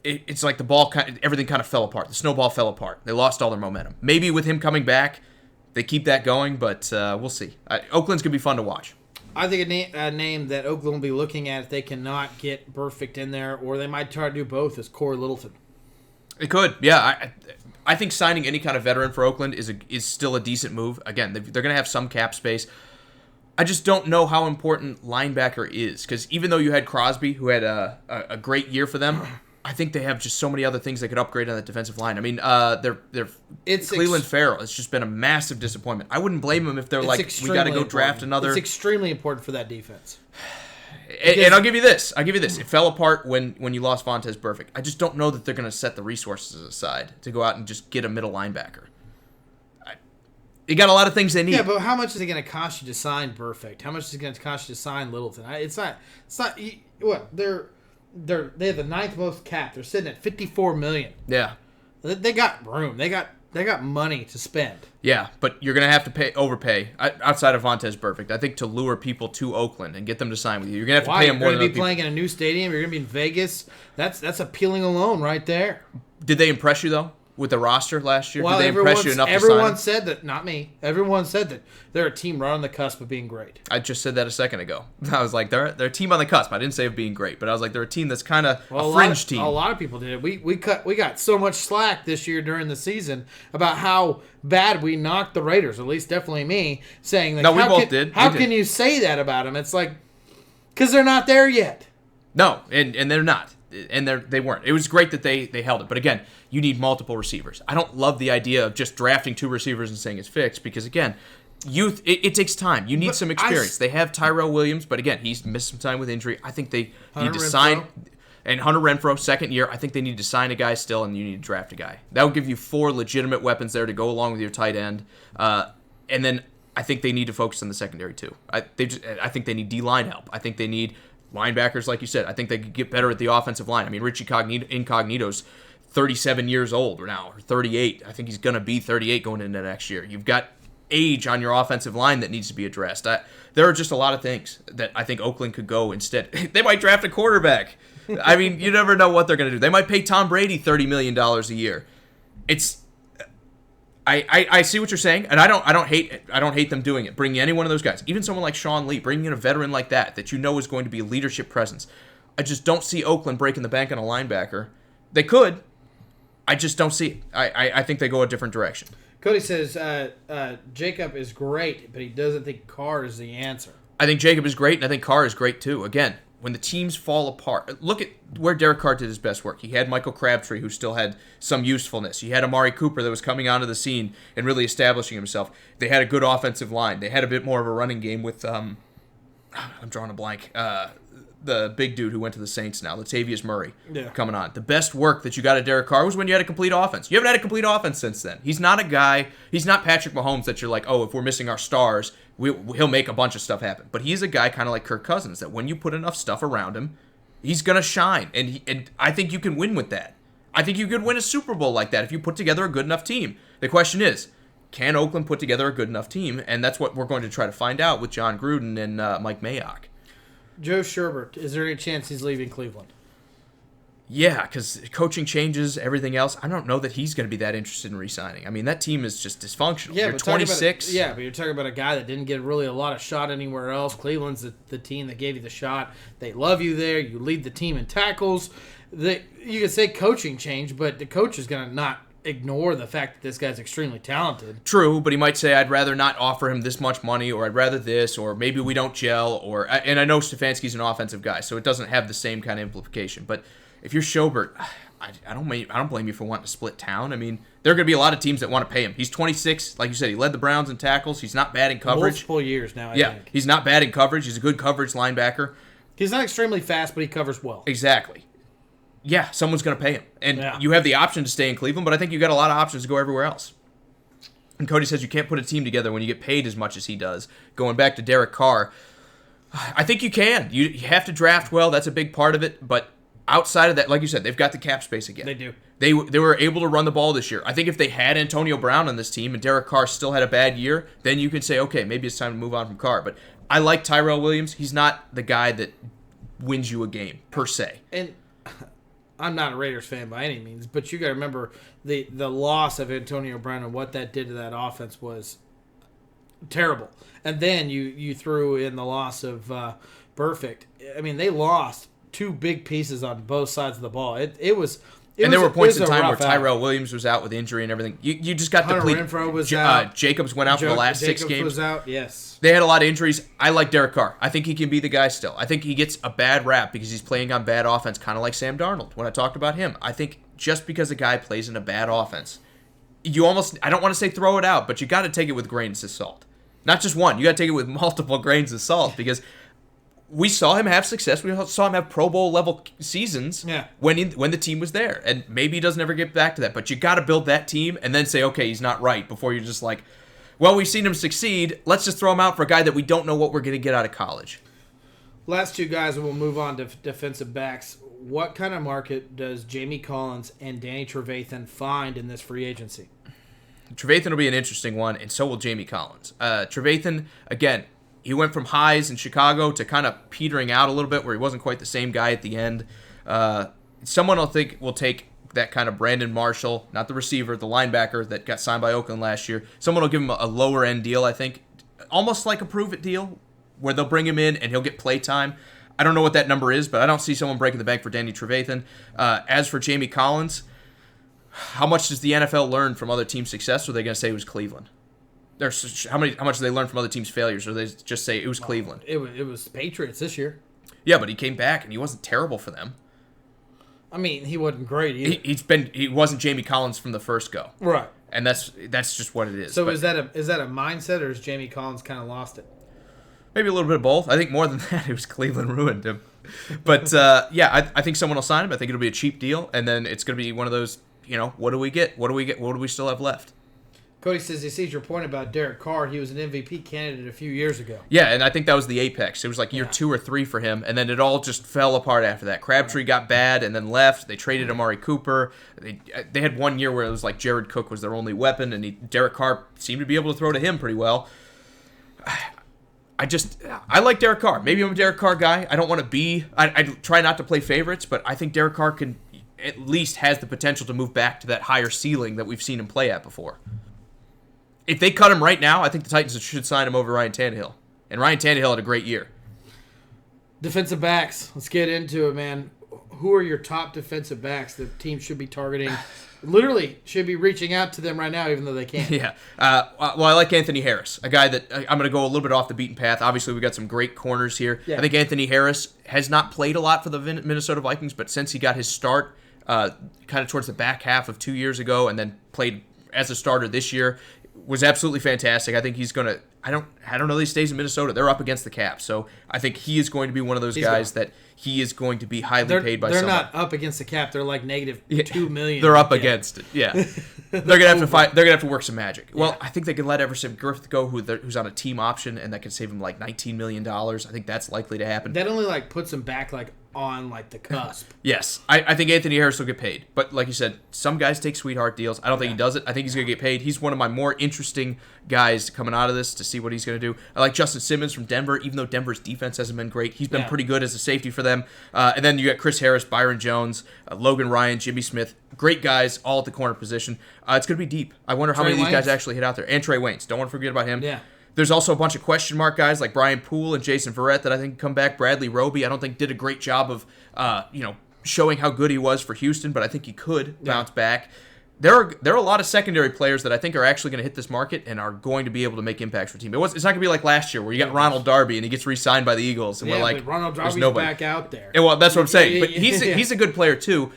It's like everything kind of fell apart. The snowball fell apart. They lost all their momentum. Maybe with him coming back, they keep that going, but we'll see. Oakland's going to be fun to watch. I think a name that Oakland will be looking at if they cannot get Burfict in there, or they might try to do both, is Corey Littleton. It could, yeah. I think signing any kind of veteran for Oakland is still a decent move. Again, they're going to have some cap space. I just don't know how important linebacker is, because even though you had Crosby, who had a great year for them, I think they have just so many other things they could upgrade on that defensive line. I mean, Cleveland Farrell has just been a massive disappointment. I wouldn't blame them if they're like, we got to go draft another. It's extremely important for that defense. And I'll give you this. It fell apart when you lost Vontaze Burfict. I just don't know that they're going to set the resources aside to go out and just get a middle linebacker. They got a lot of things they need. Yeah, but how much is it going to cost you to sign Burfict? How much is it going to cost you to sign Littleton? It's not. What they have the ninth most cap. They're sitting at $54 million. Yeah, they got room. They got money to spend. Yeah, but you're going to have to overpay outside of Vontaze Burfict. I think to lure people to Oakland and get them to sign with you, you're going to have to pay them more. You're going to be playing in a new stadium. You're going to be in Vegas. That's appealing alone right there. Did they impress you though with the roster last year? Well, did they impress you enough to sign everyone said that. Not me. Everyone said that they're a team right on the cusp of being great. I just said that a second ago. I was like, they're a team on the cusp. I didn't say of being great, but I was like, they're a team that's kind of a fringe team. A lot of people did it. We got so much slack this year during the season about how bad we knocked the Raiders. At least definitely me saying that. No, we both did. How can you say that about them? It's like because they're not there yet. No, and they're not. And they weren't. It was great that they held it. But again, you need multiple receivers. I don't love the idea of just drafting two receivers and saying it's fixed because, again, youth, it takes time. You need some experience. They have Tyrell Williams, but again, he's missed some time with injury. I think they need to sign. And Hunter Renfrow, second year, I think they need to sign a guy still, and you need to draft a guy. That will give you 4 legitimate weapons there to go along with your tight end. And then I think they need to focus on the secondary too. I think they need D-line help. I think they need linebackers, like you said. I think they could get better at the offensive line. I mean, Richie Incognito's 37 years old now, or 38. I think he's going to be 38 going into next year. You've got age on your offensive line that needs to be addressed. There are just a lot of things that I think Oakland could go instead. They might draft a quarterback. I mean, you never know what they're going to do. They might pay Tom Brady $30 million a year. I see what you're saying, and I don't hate them doing it. Bringing any one of those guys, even someone like Sean Lee, bringing in a veteran like that you know is going to be a leadership presence. I just don't see Oakland breaking the bank on a linebacker. They could. I just don't see it. I think they go a different direction. Cody says Jacob is great, but he doesn't think Carr is the answer. I think Jacob is great, and I think Carr is great too. Again, when the teams fall apart, look at where Derek Carr did his best work. He had Michael Crabtree, who still had some usefulness. He had Amari Cooper that was coming onto the scene and really establishing himself. They had a good offensive line. They had a bit more of a running game with, I'm drawing a blank, the big dude who went to the Saints now, Latavius Murray, coming on. The best work that you got at Derek Carr was when you had a complete offense. You haven't had a complete offense since then. He's not Patrick Mahomes that you're like, oh, if we're missing our stars, he'll make a bunch of stuff happen. But he's a guy kind of like Kirk Cousins that when you put enough stuff around him, he's going to shine. And I think you can win with that. I think you could win a Super Bowl like that if you put together a good enough team. The question is, can Oakland put together a good enough team? And that's what we're going to try to find out with John Gruden and Mike Mayock. Joe Sherbert, is there any chance he's leaving Cleveland? Yeah, because coaching changes, everything else. I don't know that he's going to be that interested in re-signing. I mean, that team is just dysfunctional. Yeah, you're 26. But you're talking about a guy that didn't get really a lot of shot anywhere else. Cleveland's the team that gave you the shot. They love you there. You lead the team in tackles. You could say coaching change, but the coach is going to not ignore the fact that this guy's extremely talented. True, but he might say, I'd rather not offer him this much money, or I'd rather this, or maybe we don't gel, and I know Stefanski's an offensive guy, so it doesn't have the same kind of implication, but if you're Schobert, I don't blame you for wanting to split town. I mean, there are going to be a lot of teams that want to pay him. He's 26. Like you said, he led the Browns in tackles. He's not bad in coverage. Multiple years now, I think. He's not bad in coverage. He's a good coverage linebacker. He's not extremely fast, but he covers well. Exactly. Yeah, someone's going to pay him. And you have the option to stay in Cleveland, but I think you got a lot of options to go everywhere else. And Cody says you can't put a team together when you get paid as much as he does. Going back to Derek Carr, I think you can. You have to draft well. That's a big part of it, but outside of that, like you said, they've got the cap space again. They do. They were able to run the ball this year. I think if they had Antonio Brown on this team and Derek Carr still had a bad year, then you could say, okay, maybe it's time to move on from Carr. But I like Tyrell Williams. He's not the guy that wins you a game, per se. And I'm not a Raiders fan by any means, but you got to remember the loss of Antonio Brown and what that did to that offense was terrible. And then you threw in the loss of Burfict. I mean, they lost two big pieces on both sides of the ball. And there were points in time where Tyrell Williams was out with injury and everything. You just got Hunter depleted. Renfrow was out. Jacobs went out for the last 6 games. Was out, yes. They had a lot of injuries. I like Derek Carr. I think he can be the guy still. I think he gets a bad rap because he's playing on bad offense, kind of like Sam Darnold when I talked about him. I think just because a guy plays in a bad offense, I don't want to say throw it out, but you got to take it with grains of salt. Not just one. You got to take it with multiple grains of salt because we saw him have success. We saw him have Pro Bowl level seasons when the team was there. And maybe he doesn't ever get back to that. But you got to build that team and then say, okay, he's not right, before you're just like, well, we've seen him succeed. Let's just throw him out for a guy that we don't know what we're going to get out of college. Last two guys, and we'll move on to defensive backs. What kind of market does Jamie Collins and Danny Trevathan find in this free agency? Trevathan will be an interesting one, and so will Jamie Collins. Trevathan, again, he went from highs in Chicago to kind of petering out a little bit, where he wasn't quite the same guy at the end. Someone will take that kind of Brandon Marshall, not the receiver, the linebacker that got signed by Oakland last year. Someone will give him a lower end deal, I think, almost like a prove-it deal, where they'll bring him in and he'll get play time. I don't know what that number is, but I don't see someone breaking the bank for Danny Trevathan. As for Jamie Collins, how much does the NFL learn from other teams' success? Or are they going to say it was Cleveland? How much do they learn from other teams' failures? Or they just say it was Cleveland? It was Patriots this year. Yeah, but he came back and he wasn't terrible for them. I mean, he wasn't great either. He wasn't Jamie Collins from the first go. Right. And that's just what it is. So is that a mindset, or has Jamie Collins kind of lost it? Maybe a little bit of both. I think more than that, it was Cleveland ruined him. But I think someone will sign him. I think it'll be a cheap deal, and then it's going to be one of those, what do we get? What do we get? What do we still have left? Cody says he sees your point about Derek Carr. He was an MVP candidate a few years ago. Yeah, and I think that was the apex. It was like year 2 or 3 for him, and then it all just fell apart after that. Crabtree got bad and then left. They traded Amari Cooper. They had one year where it was like Jared Cook was their only weapon, and Derek Carr seemed to be able to throw to him pretty well. I like Derek Carr. Maybe I'm a Derek Carr guy. I don't want to be. I try not to play favorites, but I think Derek Carr can at least has the potential to move back to that higher ceiling that we've seen him play at before. If they cut him right now, I think the Titans should sign him over Ryan Tannehill. And Ryan Tannehill had a great year. Defensive backs. Let's get into it, man. Who are your top defensive backs that teams should be targeting? Literally should be reaching out to them right now, even though they can't. Yeah. Well, I like Anthony Harris, a guy that I'm going to go a little bit off the beaten path. Obviously, we've got some great corners here. Yeah. I think Anthony Harris has not played a lot for the Minnesota Vikings, but since he got his start kind of towards the back half of 2 years ago and then played as a starter this year, was absolutely fantastic. I think he's going to I don't know that he stays in Minnesota. They're up against the cap. So I think he is going to be one of those guys that he is going to be highly paid by someone. They're not up against the cap. They're like negative $2 million. They're up against it. Yeah. They're going to have to fight. They're going to have to work some magic. Well, I think they can let Everson Griffith go, who's on a team option, and that can save him like $19 million. I think that's likely to happen. That only puts him back on like the cusp. Yes, I think Anthony Harris will get paid. But like you said, some guys take sweetheart deals. I don't think he does it. I think he's going to get paid. He's one of my more interesting guys coming out of this to see what he's going to do. I like Justin Simmons from Denver, even though Denver's defense hasn't been great. He's been pretty good as a safety for them. And then you got Chris Harris, Byron Jones, Logan Ryan, Jimmy Smith. Great guys, all at the corner position. It's going to be deep. I wonder how many of these guys actually hit out there. And Trey Waynes. Don't want to forget about him. Yeah. There's also a bunch of question mark guys like Brian Poole and Jason Verrett that I think come back. Bradley Roby, I don't think did a great job of, showing how good he was for Houston, but I think he could bounce back. There are a lot of secondary players that I think are actually going to hit this market and are going to be able to make impacts for team. It's not going to be like last year where you got Ronald Darby and he gets re-signed by the Eagles and we're like, Ronald Darby's back out there. Well, that's what I'm saying. But he's a good player too.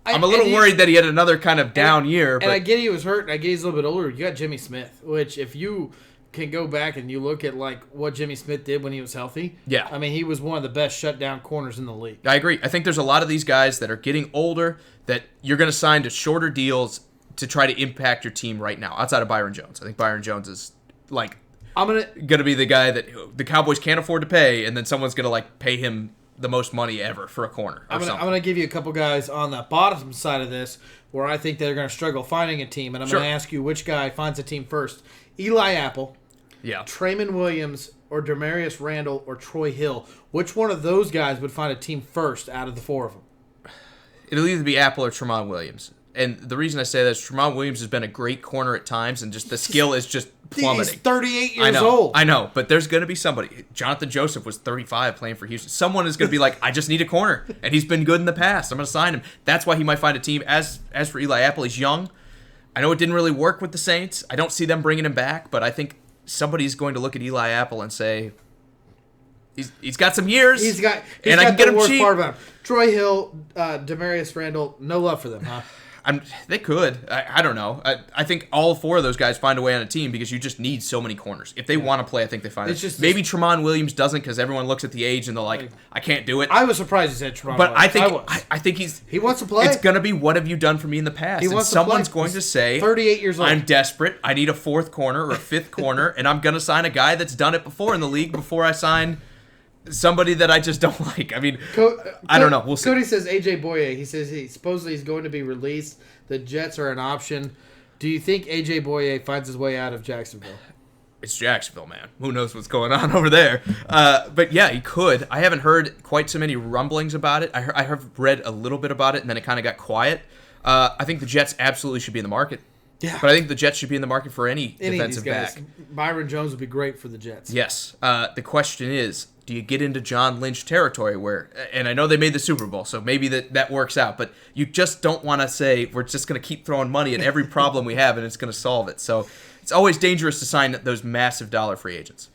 I'm a little worried that he had another kind of down year. And I get he was hurt. And I get he's a little bit older. You got Jimmy Smith, which if you can go back and you look at like what Jimmy Smith did when he was healthy. Yeah. I mean, he was one of the best shutdown corners in the league. I agree. I think there's a lot of these guys that are getting older that you're going to sign to shorter deals to try to impact your team right now, outside of Byron Jones. I think Byron Jones is like going to be the guy that the Cowboys can't afford to pay, and then someone's going to like pay him the most money ever for a corner. I'm going to give you a couple guys on the bottom side of this where I think they're going to struggle finding a team, and I'm going to ask you which guy finds a team first. Eli Apple. Yeah. Trayman Williams or Demarius Randall or Troy Hill. Which one of those guys would find a team first out of the four of them? It'll either be Apple or Tremont Williams. And the reason I say that is Tremont Williams has been a great corner at times, and just the skill is just plummeting. He's 38 years old. I know, but there's going to be somebody. Jonathan Joseph was 35 playing for Houston. Someone is going to be like, I just need a corner, and he's been good in the past. I'm going to sign him. That's why he might find a team. As for Eli Apple, he's young. I know it didn't really work with the Saints. I don't see them bringing him back, but I think somebody's going to look at Eli Apple and say, he's got some years. He's got I can get him cheap. Part about him. Troy Hill, Demarius Randall, no love for them, huh? They could. I don't know. I think all four of those guys find a way on a team because you just need so many corners. If they want to play, I think they find it. Maybe Tremont Williams doesn't because everyone looks at the age and they're like, I can't do it. I was surprised he said Tremont Williams. But I think he wants to play. It's going to be, what have you done for me in the past? Someone's going to say, 38 years old. I'm desperate. I need a fourth corner or a fifth corner, and I'm going to sign a guy that's done it before in the league before I sign somebody that I just don't like. I mean, I don't know. We'll see. Cody says AJ Boye. He says supposedly he's going to be released. The Jets are an option. Do you think AJ Boye finds his way out of Jacksonville? It's Jacksonville, man. Who knows what's going on over there? But yeah, he could. I haven't heard quite so many rumblings about it. I have read a little bit about it, and then it kind of got quiet. I think the Jets absolutely should be in the market. Yeah. But I think the Jets should be in the market for any defensive back. Byron Jones would be great for the Jets. Yes. The question is, do you get into John Lynch territory where, and I know they made the Super Bowl, so maybe that works out, but you just don't want to say, we're just going to keep throwing money at every problem we have and it's going to solve it. So it's always dangerous to sign those massive dollar free agents.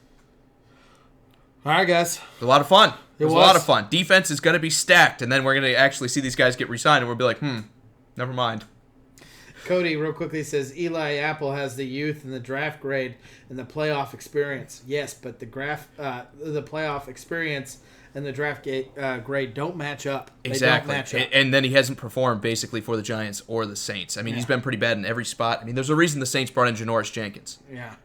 All right, guys. It was a lot of fun. It was a lot of fun. fun. Defense is going to be stacked, and then we're going to actually see these guys get re-signed, and we'll be like, never mind. Cody, real quickly, says Eli Apple has the youth and the draft grade and the playoff experience. Yes, but the playoff experience and the draft grade don't match up. Exactly. They don't match up. And then he hasn't performed basically for the Giants or the Saints. I mean, he's been pretty bad in every spot. I mean, there's a reason the Saints brought in Janoris Jenkins. Yeah.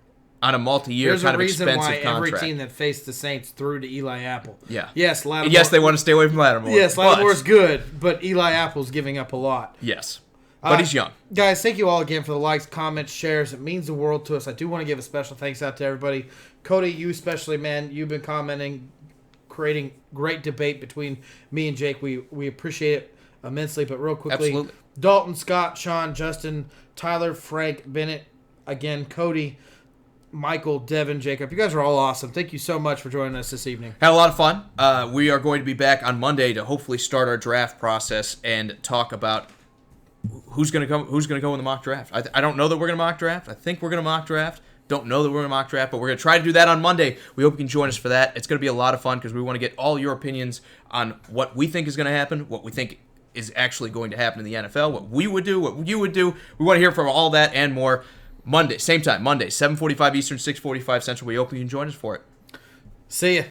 On a multi-year kind of expensive contract. There's a reason why every team that faced the Saints threw to Eli Apple. Yeah. Yes, Lattimore. Yes, they want to stay away from Lattimore. Yes, Lattimore's good, but Eli Apple's giving up a lot. Yes. But he's young. Guys, thank you all again for the likes, comments, shares. It means the world to us. I do want to give a special thanks out to everybody. Cody, you especially, man. You've been commenting, creating great debate between me and Jake. We appreciate it immensely. But real quickly, absolutely. Dalton, Scott, Sean, Justin, Tyler, Frank, Bennett, again, Cody, Michael, Devin, Jacob. You guys are all awesome. Thank you so much for joining us this evening. Had a lot of fun. We are going to be back on Monday to hopefully start our draft process and talk about who's going to go in the mock draft. I don't know that we're going to mock draft. I think we're going to mock draft. Don't know that we're going to mock draft, but we're going to try to do that on Monday. We hope you can join us for that. It's going to be a lot of fun because we want to get all your opinions on what we think is going to happen, what we think is actually going to happen in the NFL, what we would do, what you would do. We want to hear from all that and more. Monday, same time, Monday, 7:45 Eastern, 6:45 Central. We hope you can join us for it. See ya.